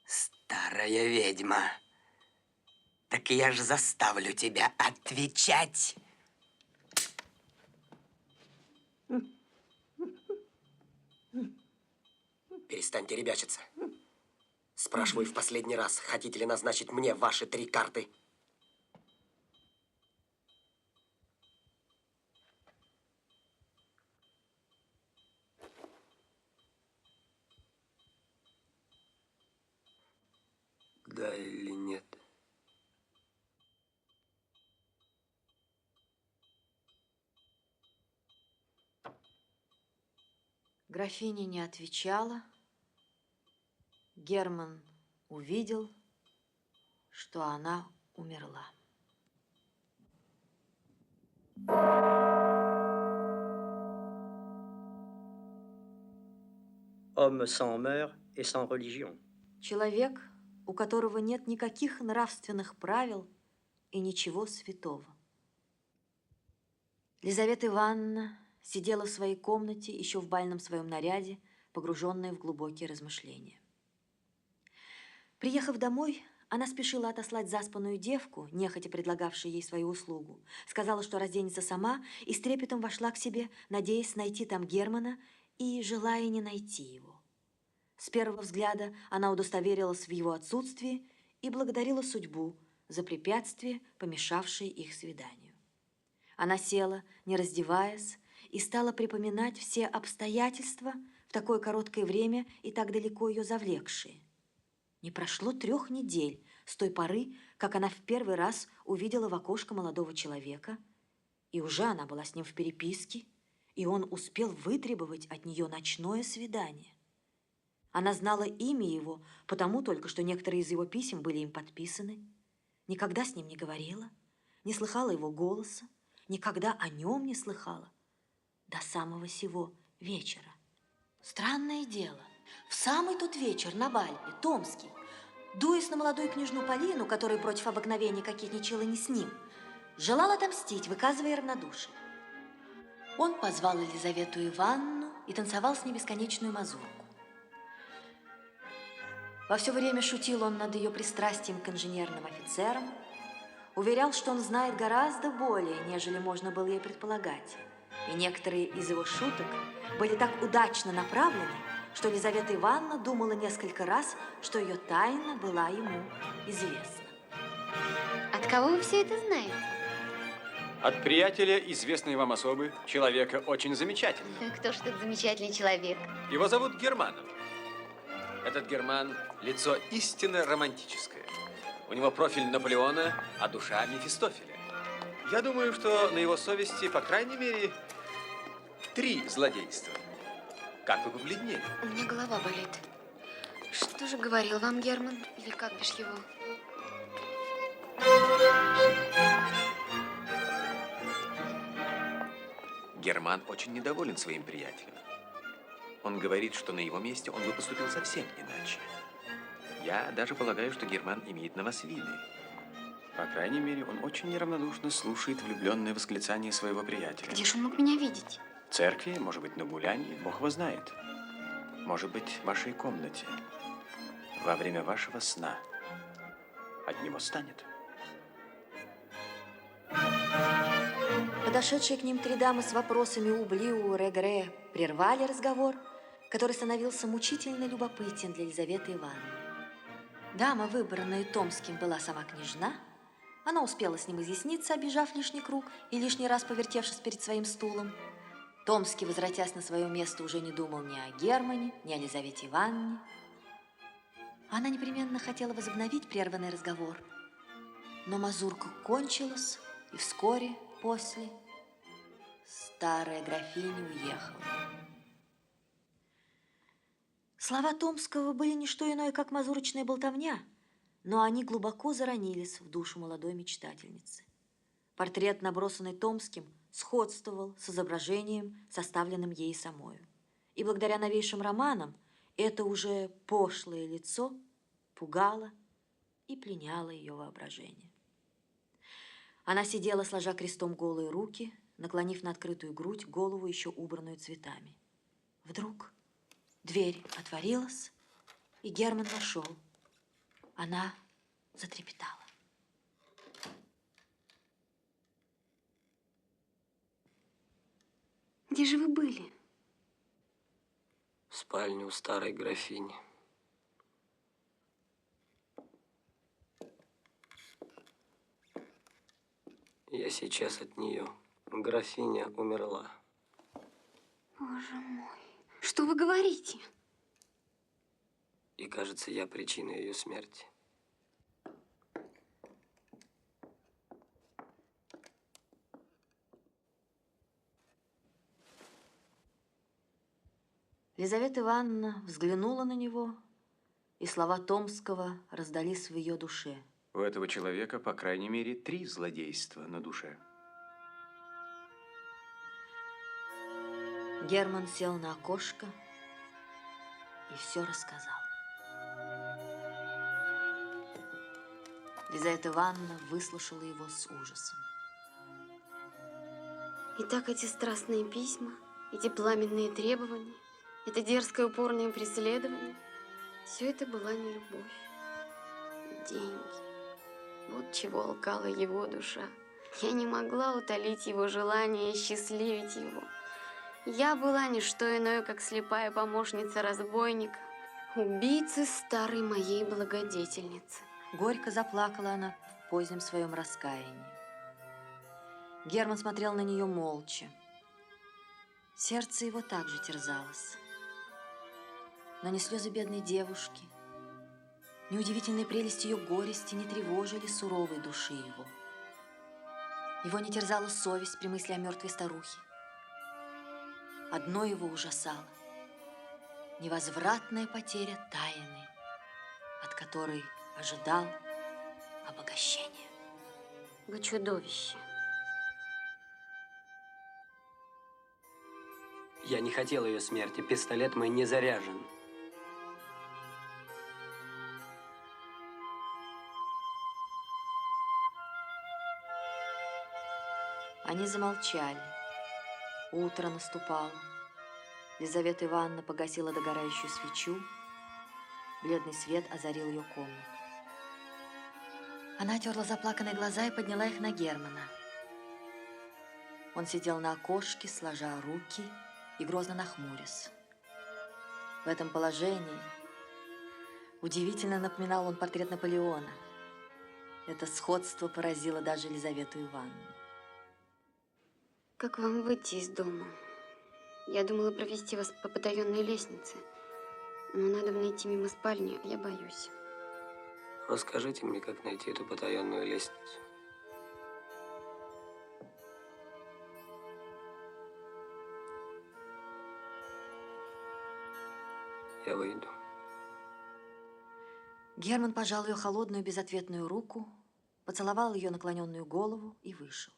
Старая ведьма, так я же заставлю тебя отвечать. Перестаньте ребячиться. Спрашиваю в последний раз, хотите ли назначить мне ваши 3 карты? Да или нет? Графиня не отвечала. Герман увидел, что она умерла. Homme sans mœurs et sans religion. Человек, у которого нет никаких нравственных правил и ничего святого. Лизавета Ивановна сидела в своей комнате, еще в бальном своем наряде, погруженная в глубокие размышления. Приехав домой, она спешила отослать заспанную девку, нехотя предлагавшую ей свою услугу. Сказала, что разденется сама, и с трепетом вошла к себе, надеясь найти там Германа и желая не найти его. С первого взгляда она удостоверилась в его отсутствии и благодарила судьбу за препятствие, помешавшее их свиданию. Она села, не раздеваясь, и стала припоминать все обстоятельства в такое короткое время и так далеко ее завлекшие. Не прошло 3 недель с той поры, как она в первый раз увидела в окошко молодого человека, и уже она была с ним в переписке, и он успел вытребовать от нее ночное свидание. Она знала имя его, потому только, что некоторые из его писем были им подписаны. Никогда с ним не говорила, не слыхала его голоса, никогда о нем не слыхала до самого сего вечера. Странное дело, в самый тот вечер на балье, Томский, дуясь на молодую княжну Полину, которая против обыкновения кокетничала не с ним, желал отомстить, выказывая равнодушие. Он позвал Елизавету Ивановну и танцевал с ней бесконечную мазурку. Во все время шутил он над ее пристрастием к инженерным офицерам, уверял, что он знает гораздо более, нежели можно было ей предполагать. И некоторые из его шуток были так удачно направлены, что Елизавета Ивановна думала несколько раз, что ее тайна была ему известна. От кого вы все это знаете? От приятеля известной вам особы, человека очень замечательного. Кто ж этот замечательный человек? Его зовут Германом. Этот Герман – лицо истинно романтическое. У него профиль Наполеона, а душа Мефистофеля. Я думаю, что на его совести, по крайней мере, 3 злодейства. Как вы побледнели? У меня голова болит. Что же говорил вам Герман? Или как бишь его? Герман очень недоволен своим приятелем. Он говорит, что на его месте он бы поступил совсем иначе. Я даже полагаю, что Герман имеет на вас виды. По крайней мере, он очень неравнодушно слушает влюбленное восклицание своего приятеля. Где же он мог меня видеть? В церкви, может быть, на гулянье, Бог его знает. Может быть, в вашей комнате, во время вашего сна. От него станет. Подошедшие к ним 3 дамы с вопросами «Ублиу», «Регре» прервали разговор, который становился мучительно любопытен для Елизаветы Ивановны. Дама, выбранная Томским, была сама княжна. Она успела с ним изъясниться, обижав лишний круг и лишний раз повертевшись перед своим стулом. Томский, возвратясь на свое место, уже не думал ни о Германе, ни о Елизавете Ивановне. Она непременно хотела возобновить прерванный разговор, но мазурка кончилась, и вскоре после старая графиня уехала. Слова Томского были не что иное, как мазурочная болтовня, но они глубоко заронились в душу молодой мечтательницы. Портрет, набросанный Томским, сходствовал с изображением, составленным ей самою. И благодаря новейшим романам это уже пошлое лицо пугало и пленяло ее воображение. Она сидела, сложа крестом голые руки, наклонив на открытую грудь голову, еще убранную цветами. Вдруг дверь отворилась, и Герман вошел. Она затрепетала. Где же вы были? В спальне у старой графини. Я сейчас от нее. Графиня умерла. Боже мой, что вы говорите? И кажется, я причина ее смерти. Елизавета Ивановна взглянула на него, и слова Томского раздались в ее душе. У этого человека, по крайней мере, 3 злодейства на душе. Герман сел на окошко и все рассказал. Елизавета Ивановна выслушала его с ужасом. Итак, эти страстные письма, эти пламенные требования, это дерзкое упорное преследование, все это была не любовь. Деньги. Вот чего лкала его душа. Я не могла утолить его желание и счастливить его. Я была не что иное, как слепая помощница разбойника, убийцы старой моей благодетельницы. Горько заплакала она в позднем своем раскаянии. Герман смотрел на нее молча. Сердце его также терзалось. Но ни слезы бедной девушки, ни удивительная прелесть ее горести не тревожили суровой души его. Его не терзала совесть при мысли о мертвой старухе. Одно его ужасало. Невозвратная потеря тайны, от которой ожидал обогащения. Вы чудовище. Я не хотел ее смерти. Пистолет мой не заряжен. Они замолчали. Утро наступало. Лизавета Ивановна погасила догорающую свечу. Бледный свет озарил ее комнату. Она терла заплаканные глаза и подняла их на Германа. Он сидел на окошке, сложа руки и грозно нахмурясь. В этом положении удивительно напоминал он портрет Наполеона. Это сходство поразило даже Лизавету Ивановну. Как вам выйти из дома? Я думала провести вас по потаенной лестнице, но надо найти мимо спальни, я боюсь. Расскажите мне, как найти эту потаенную лестницу. Я выйду. Герман пожал ее холодную безответную руку, поцеловал ее наклоненную голову и вышел.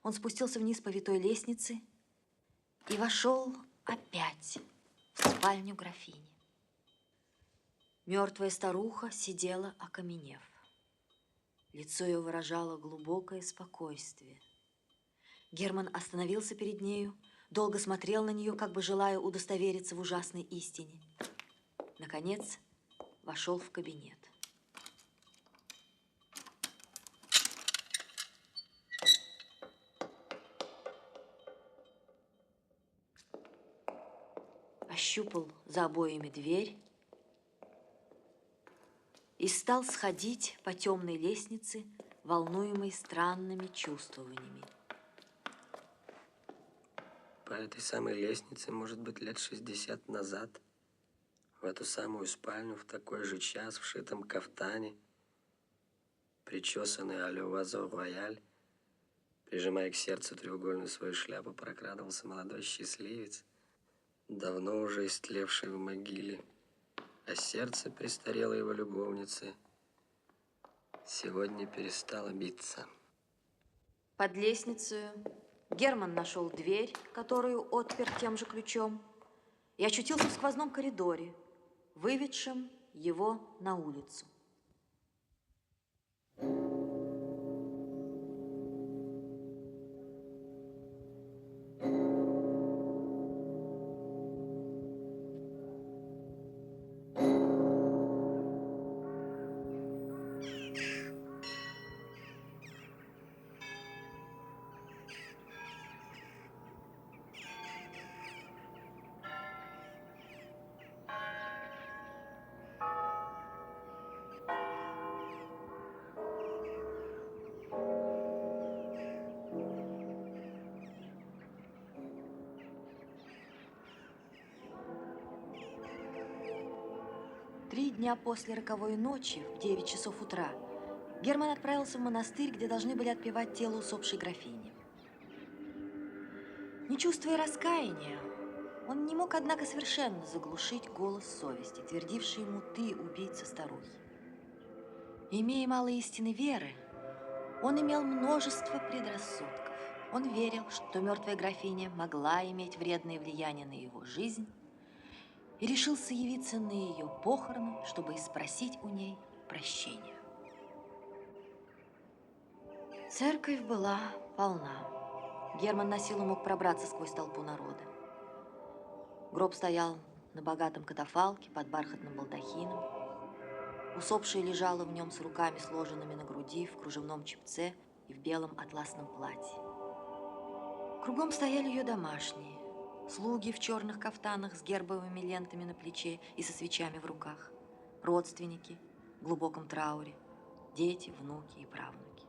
Он спустился вниз по витой лестнице и вошел опять в спальню графини. Мертвая старуха сидела, окаменев. Лицо ее выражало глубокое спокойствие. Герман остановился перед нею, долго смотрел на нее, как бы желая удостовериться в ужасной истине. Наконец, вошел в кабинет. Ощупал за обоями дверь и стал сходить по темной лестнице, волнуемой странными чувствованиями. По этой самой лестнице, может быть, лет 60 назад, в эту самую спальню, в такой же час, в шитом кафтане, причесанный а-ля Вазо-Рояль, прижимая к сердцу треугольную свою шляпу, прокрадывался молодой счастливец, давно уже истлевший в могиле, а сердце престарелой его любовницы сегодня перестало биться. Под лестницей Герман нашел дверь, которую отпер тем же ключом, и очутился в сквозном коридоре, выведшем его на улицу. Три дня после роковой ночи, в 9 часов утра, Герман отправился в монастырь, где должны были отпевать тело усопшей графини. Не чувствуя раскаяния, он не мог, однако, совершенно заглушить голос совести, твердивший ему: «Ты убийца старухи». Имея мало истины веры, он имел множество предрассудков. Он верил, что мертвая графиня могла иметь вредное влияние на его жизнь, и решился явиться на ее похороны, чтобы спросить у ней прощения. Церковь была полна. Герман на силу мог пробраться сквозь толпу народа. Гроб стоял на богатом катафалке под бархатным балдахином. Усопшая лежала в нем с руками, сложенными на груди, в кружевном чепце и в белом атласном платье. Кругом стояли ее домашние. Слуги в черных кафтанах с гербовыми лентами на плече и со свечами в руках. Родственники в глубоком трауре. Дети, внуки и правнуки.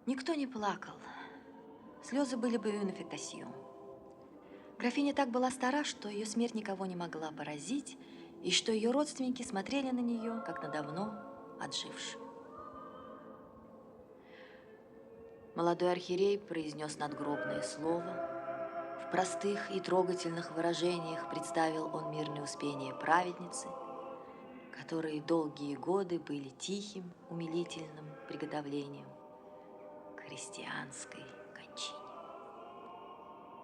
Никто не плакал. Слезы были бы une affectation. Графиня так была стара, что ее смерть никого не могла поразить, и что ее родственники смотрели на нее, как на давно отжившую. Молодой архиерей произнес надгробное слово. В простых и трогательных выражениях представил он мирное успение праведницы, которые долгие годы были тихим, умилительным приготовлением к христианской кончине.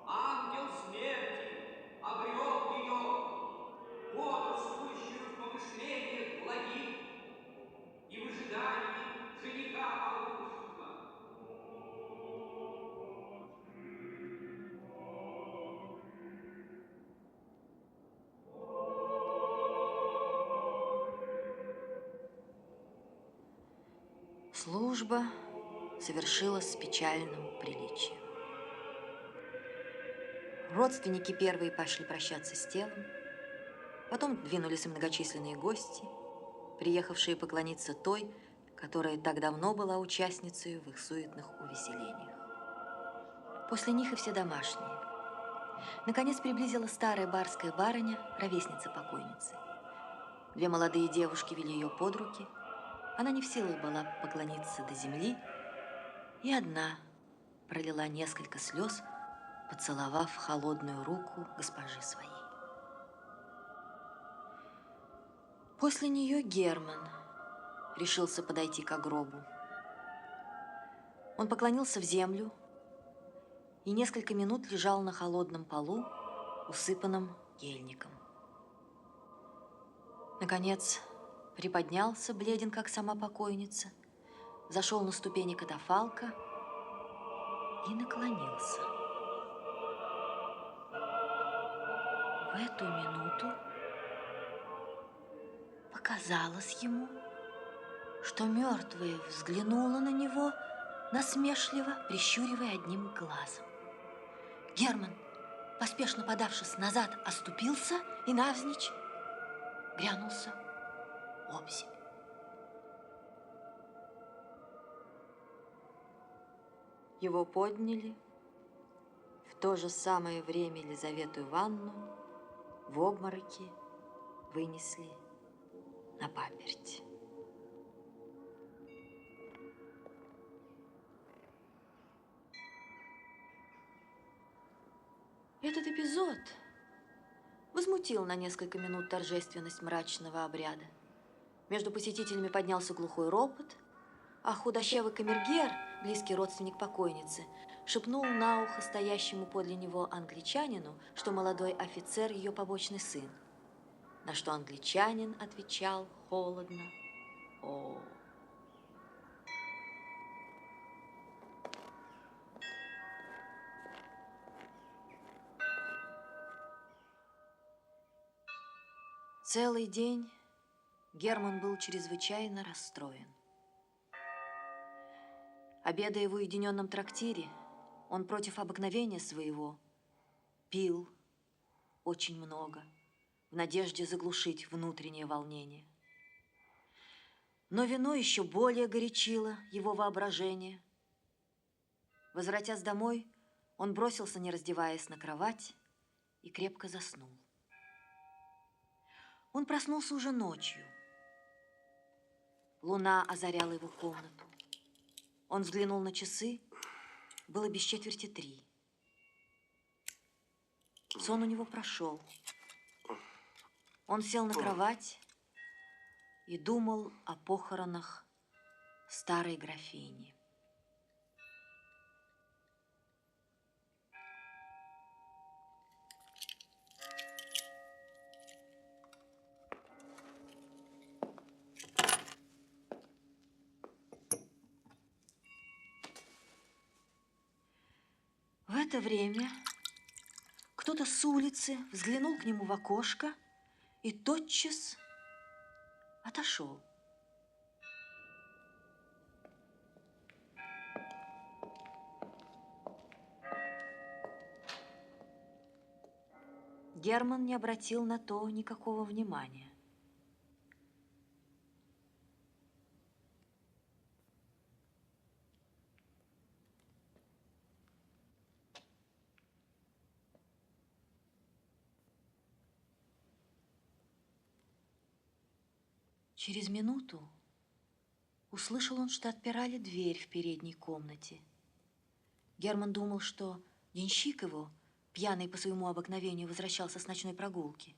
Ангел смерти обрел ее, бодрствующую в помышлениях благих и в ожидании жениха Августа. Служба совершилась с печальным приличием. Родственники первые пошли прощаться с телом, потом двинулись и многочисленные гости, приехавшие поклониться той, которая так давно была участницей в их суетных увеселениях. После них и все домашние. Наконец приблизилась старая барская барыня, ровесница покойницы. Две молодые девушки вели ее под руки. Она не в силах была поклониться до земли, и одна пролила несколько слез, поцеловав холодную руку госпожи своей. После нее Герман решился подойти к гробу. Он поклонился в землю и несколько минут лежал на холодном полу, усыпанном ельником. Наконец, приподнялся, бледен, как сама покойница, зашел на ступени катафалка и наклонился. В эту минуту показалось ему, что мертвая взглянула на него насмешливо, прищуривая одним глазом. Герман, поспешно подавшись назад, оступился и навзничь грянулся обземь. Его подняли в то же самое время Елизавету Ивановну в обмороке вынесли на паперть. Этот эпизод возмутил на несколько минут торжественность мрачного обряда. Между посетителями поднялся глухой ропот, а худощавый камергер, близкий родственник покойницы, шепнул на ухо стоящему подле него англичанину, что молодой офицер ее побочный сын. На что англичанин отвечал холодно: «О». Целый день Герман был чрезвычайно расстроен. Обедая в уединенном трактире, он против обыкновения своего пил очень много, в надежде заглушить внутреннее волнение. Но вино еще более горячило его воображение. Возвратясь домой, он бросился, не раздеваясь, на кровать и крепко заснул. Он проснулся уже ночью. Луна озаряла его комнату. Он взглянул на часы. Было без четверти 3. Сон у него прошел. Он сел на кровать и думал о похоронах старой графини. В это время кто-то с улицы взглянул к нему в окошко и тотчас отошел. Герман не обратил на то никакого внимания. Через минуту услышал он, что отпирали дверь в передней комнате, Герман думал, что денщик его, пьяный по своему обыкновению, возвращался с ночной прогулки.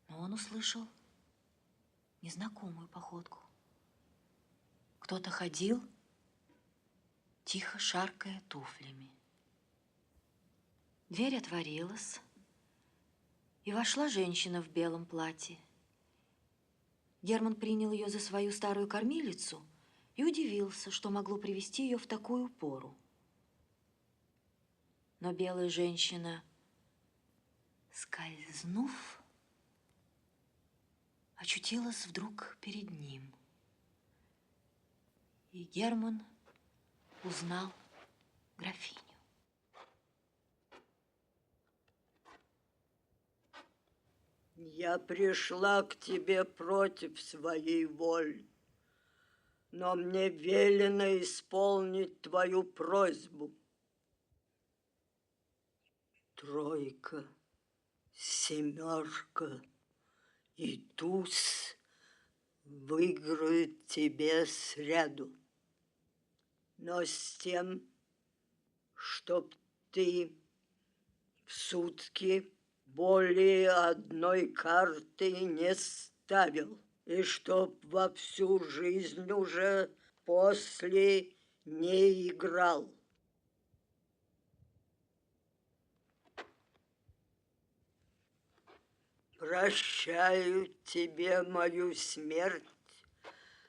Но он услышал незнакомую походку. Кто-то ходил, тихо шаркая туфлями. Дверь отворилась, и вошла женщина в белом платье. Герман принял ее за свою старую кормилицу и удивился, что могло привести ее в такую пору. Но белая женщина, скользнув, очутилась вдруг перед ним. И Герман узнал графиню. Я пришла к тебе против своей воли, но мне велено исполнить твою просьбу. Тройка, семерка и туз выиграют тебе сряду, но с тем, чтоб ты в сутки более одной карты не ставил, и чтоб во всю жизнь уже после не играл. Прощаю тебе мою смерть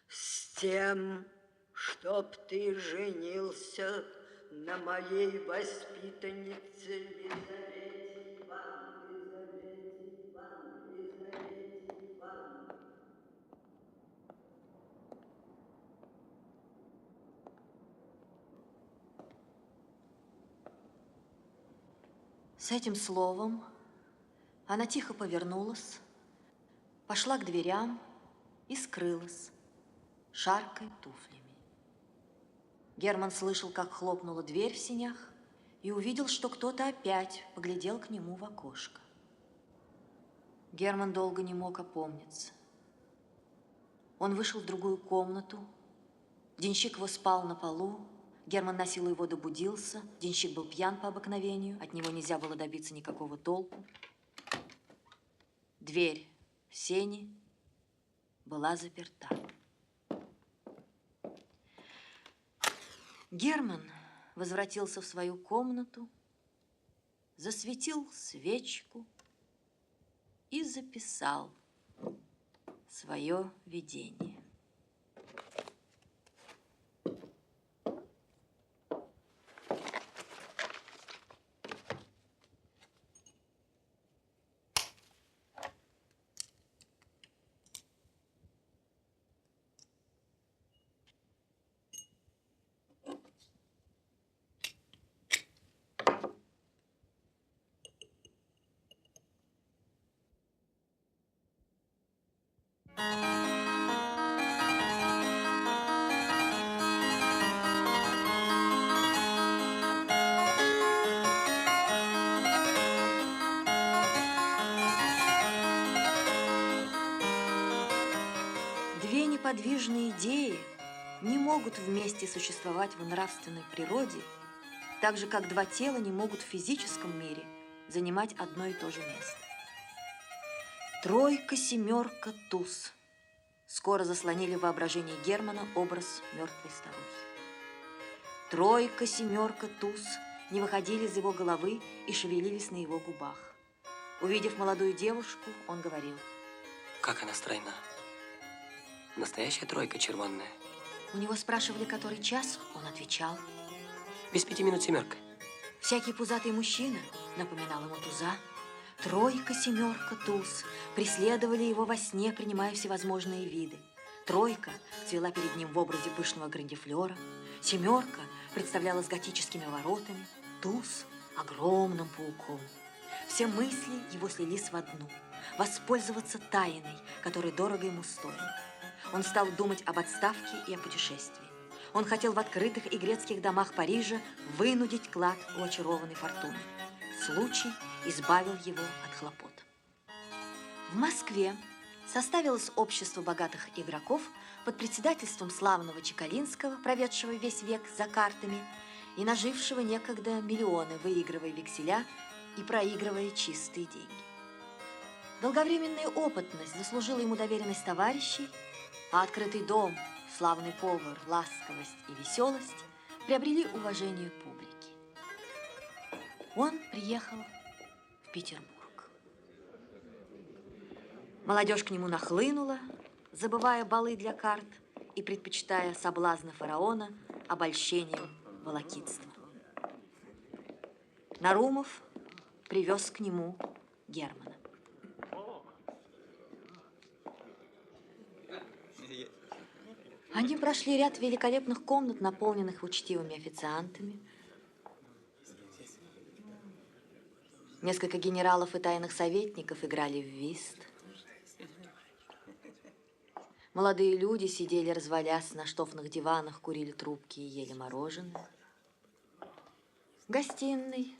с тем, чтоб ты женился на моей воспитаннице Лизавете Ивановне. С этим словом она тихо повернулась, пошла к дверям и скрылась, шаркая туфлями. Герман слышал, как хлопнула дверь в сенях, и увидел, что кто-то опять поглядел к нему в окошко. Герман долго не мог опомниться. Он вышел в другую комнату. Денщик его спал на полу. Герман на силу его добудился. Денщик был пьян по обыкновению. От него нельзя было добиться никакого толку. Дверь в сени была заперта. Герман возвратился в свою комнату, засветил свечку и записал свое видение. Две неподвижные идеи не могут вместе существовать в нравственной природе, так же, как два тела не могут в физическом мире занимать одно и то же место. Тройка, семерка, туз скоро заслонили в воображении Германа образ мертвой старухи. Тройка, семерка, туз не выходили из его головы и шевелились на его губах. Увидев молодую девушку, он говорил: Как она стройна. Настоящая тройка червонная. У него спрашивали, который час, он отвечал: Без 5 минут семерка. Всякий пузатый мужчина напоминал ему туза. Тройка, семерка, туз преследовали его во сне, принимая всевозможные виды. Тройка цвела перед ним в образе пышного грандифлера. Семерка представлялась готическими воротами. Туз – огромным пауком. Все мысли его слились в одну – воспользоваться тайной, которая дорого ему стоила. Он стал думать об отставке и о путешествии. Он хотел в открытых и грецких домах Парижа вынудить клад у очарованной фортуны. Случай избавил его от хлопот. В Москве составилось общество богатых игроков, под председательством славного Чекалинского, проведшего весь век за картами и нажившего некогда миллионы, выигрывая векселя и проигрывая чистые деньги. Долговременная опытность заслужила ему доверенность товарищей, а открытый дом, славный повар, ласковость и веселость приобрели уважение публики. Он приехал в Петербург. Молодежь к нему нахлынула, забывая балы для карт и предпочитая соблазны фараона обольщением волокитства. Нарумов привез к нему Германа. Они прошли ряд великолепных комнат, наполненных учтивыми официантами. Несколько генералов и тайных советников играли в вист. Молодые люди сидели, развалясь на штофных диванах, курили трубки и ели мороженое. В гостиной,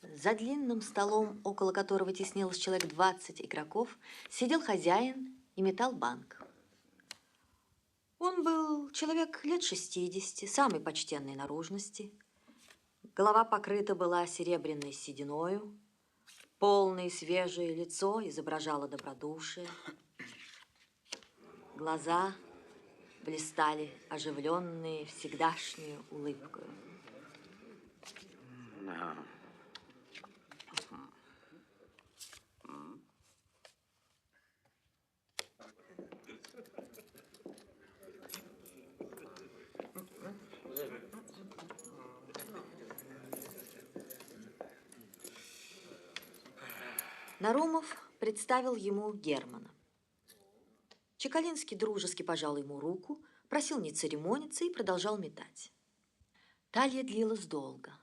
за длинным столом, около которого теснилось человек 20 игроков, сидел хозяин и метал банк. Он был человек лет 60, самой почтенной наружности. Голова покрыта была серебряной сединою, полное свежее лицо изображало добродушие. Глаза блистали оживленные, всегдашнюю улыбкой. Нарумов представил ему Германа. Чекалинский дружески пожал ему руку, просил не церемониться и продолжал метать. Талия длилась долго.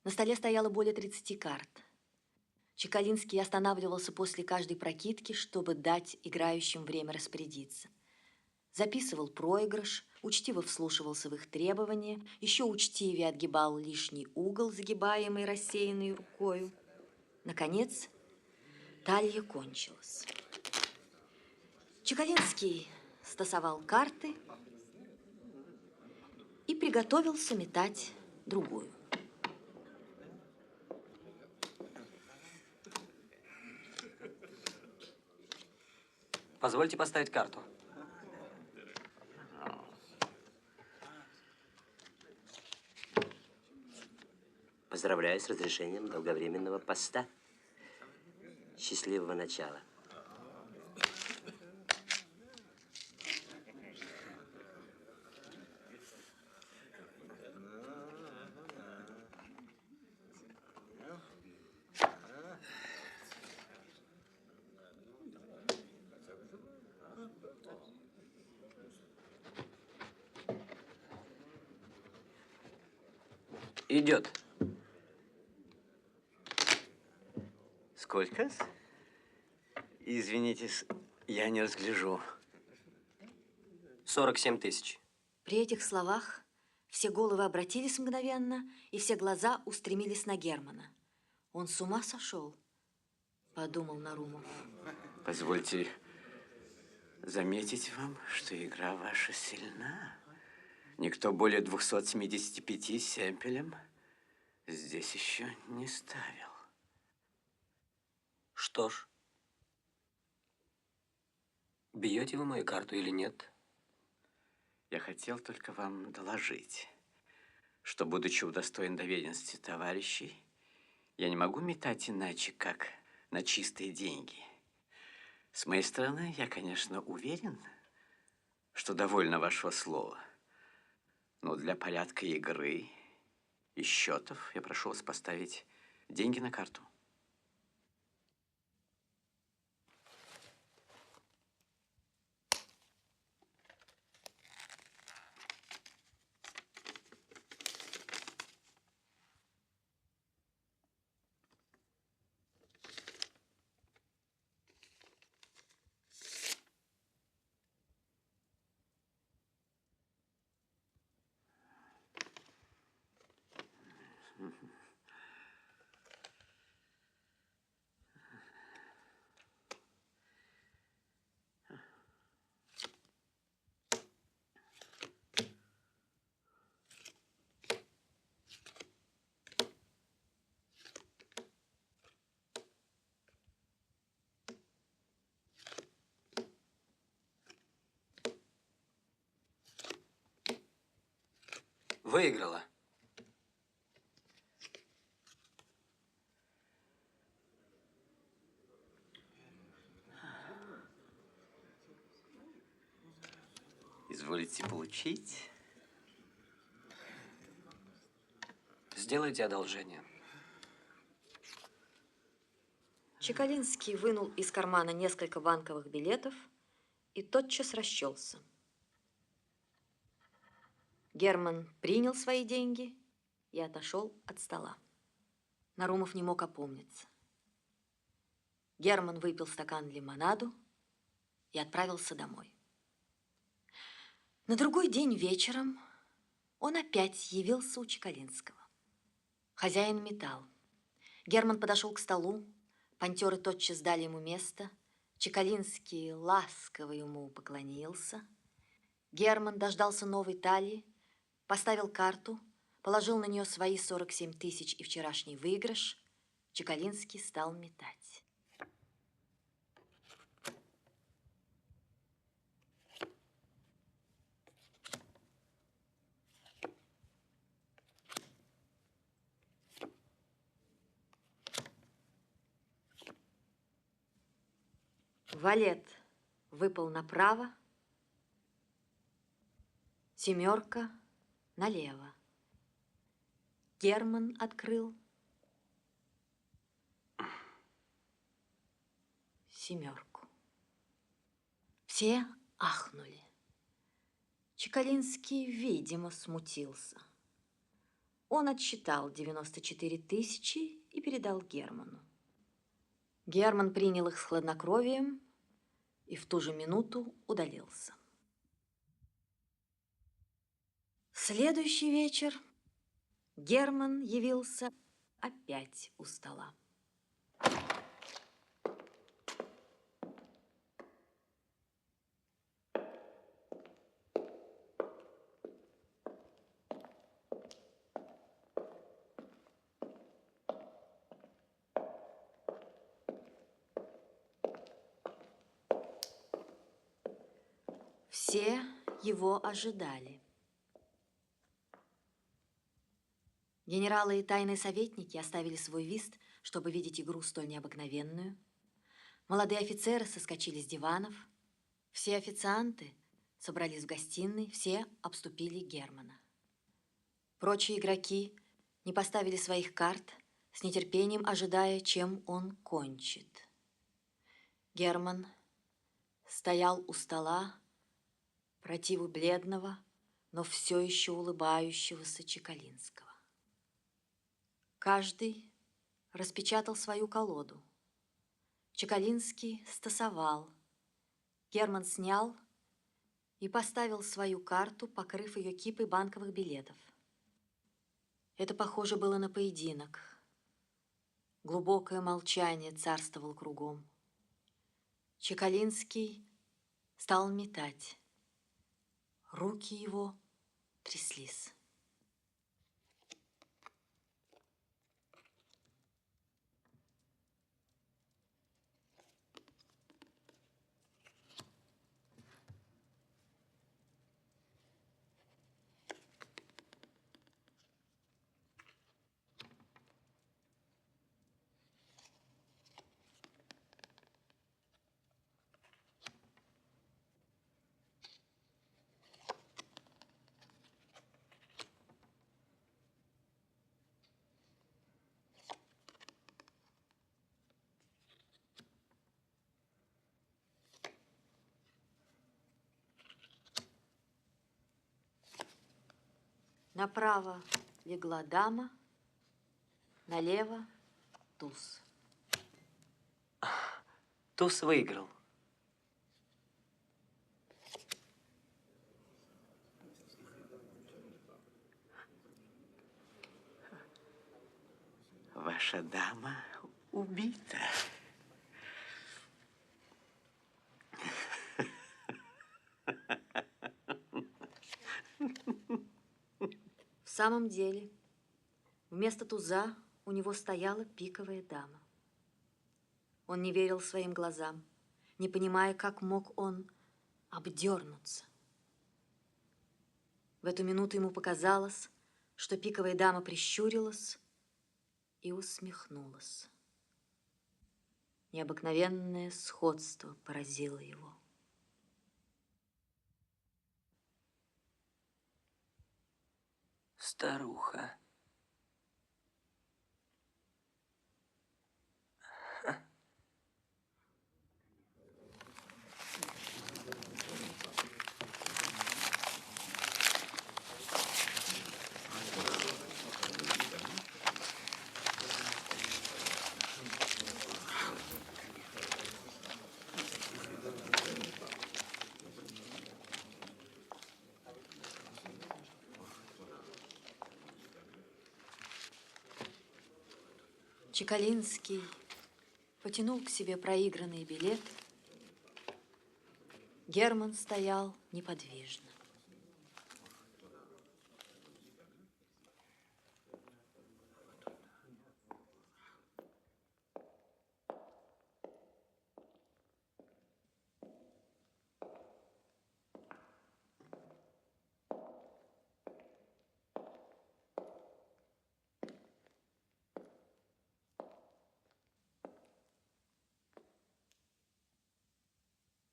На столе стояло более 30 карт. Чекалинский останавливался после каждой прокидки, чтобы дать играющим время распорядиться. Записывал проигрыш, учтиво вслушивался в их требования, еще учтивее отгибал лишний угол, загибаемый рассеянной рукою. Наконец, Талия кончилась. Чекалинский стасовал карты и приготовился метать другую. Позвольте поставить карту. Поздравляю с разрешением долговременного поста. Счастливого начала. Идет. Сколько? Извините, я не разгляжу. 47 тысяч. При этих словах все головы обратились мгновенно, и все глаза устремились на Германа. Он с ума сошел, подумал Нарумов. Позвольте заметить вам, что игра ваша сильна. Никто более 275 семпелем здесь еще не ставил. Что ж, бьете вы мою карту или нет? Я хотел только вам доложить, что, будучи удостоен доверенности товарищей, я не могу метать иначе, как на чистые деньги. С моей стороны, я, конечно, уверен, что довольно вашего слова. Но для порядка игры и счетов я прошу вас поставить деньги на карту. Выиграла. Изволите получить? Сделайте одолжение. Чекалинский вынул из кармана несколько банковых билетов и тотчас расчелся. Герман принял свои деньги и отошел от стола. Нарумов не мог опомниться. Герман выпил стакан лимонаду и отправился домой. На другой день вечером он опять явился у Чекалинского. Хозяин метал. Герман подошел к столу, понтеры тотчас дали ему место. Чекалинский ласково ему поклонился. Герман дождался новой талии, поставил карту, положил на нее свои 47 тысяч и вчерашний выигрыш. Чекалинский стал метать. Валет выпал направо, семерка налево. Герман открыл семерку. Все ахнули. Чекалинский, видимо, смутился. Он отсчитал 94 тысячи и передал Герману. Герман принял их с хладнокровием и в ту же минуту удалился. Следующий вечер Герман явился опять у стола. Все его ожидали. Генералы и тайные советники оставили свой вист, чтобы видеть игру столь необыкновенную. Молодые офицеры соскочили с диванов. Все официанты собрались в гостиной, все обступили Германа. Прочие игроки не поставили своих карт, с нетерпением ожидая, чем он кончит. Герман стоял у стола, противу бледного, но все еще улыбающегося Чекалинского. Каждый распечатал свою колоду. Чекалинский стасовал. Герман снял и поставил свою карту, покрыв ее кипой банковых билетов. Это похоже было на поединок. Глубокое молчание царствовало кругом. Чекалинский стал метать. Руки его тряслись. Направо легла дама, налево туз. Туз выиграл. Ваша дама убита. В самом деле, вместо туза у него стояла пиковая дама. Он не верил своим глазам, не понимая, как мог он обдернуться. В эту минуту ему показалось, что пиковая дама прищурилась и усмехнулась. Необыкновенное сходство поразило его. Старуха. Чекалинский потянул к себе проигранный билет. Герман стоял неподвижно.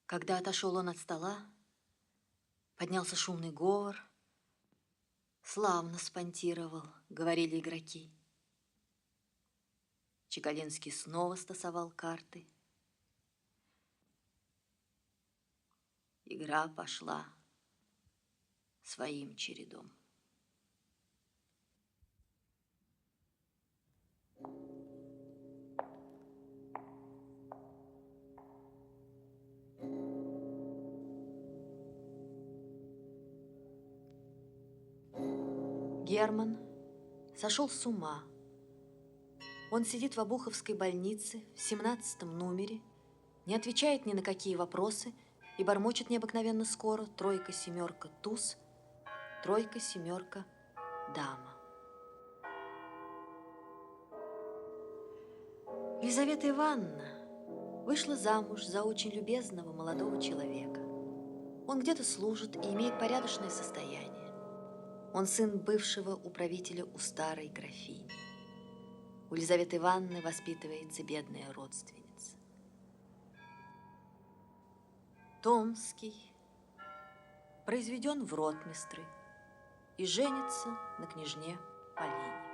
Когда отошел он от стола, поднялся шумный говор. Славно спонтировал, говорили игроки. Чекалинский снова стасовал карты. Игра пошла своим чередом. Герман сошел с ума. Он сидит в Обуховской больнице в 17-м номере, не отвечает ни на какие вопросы и бормочет необыкновенно скоро: тройка, семерка, туз, тройка, семерка, дама. Елизавета Ивановна вышла замуж за очень любезного молодого человека. Он где-то служит и имеет порядочное состояние. Он сын бывшего управителя у старой графини. У Елизаветы Ивановны воспитывается бедная родственница. Томский произведен в ротмистры и женится на княжне Полине.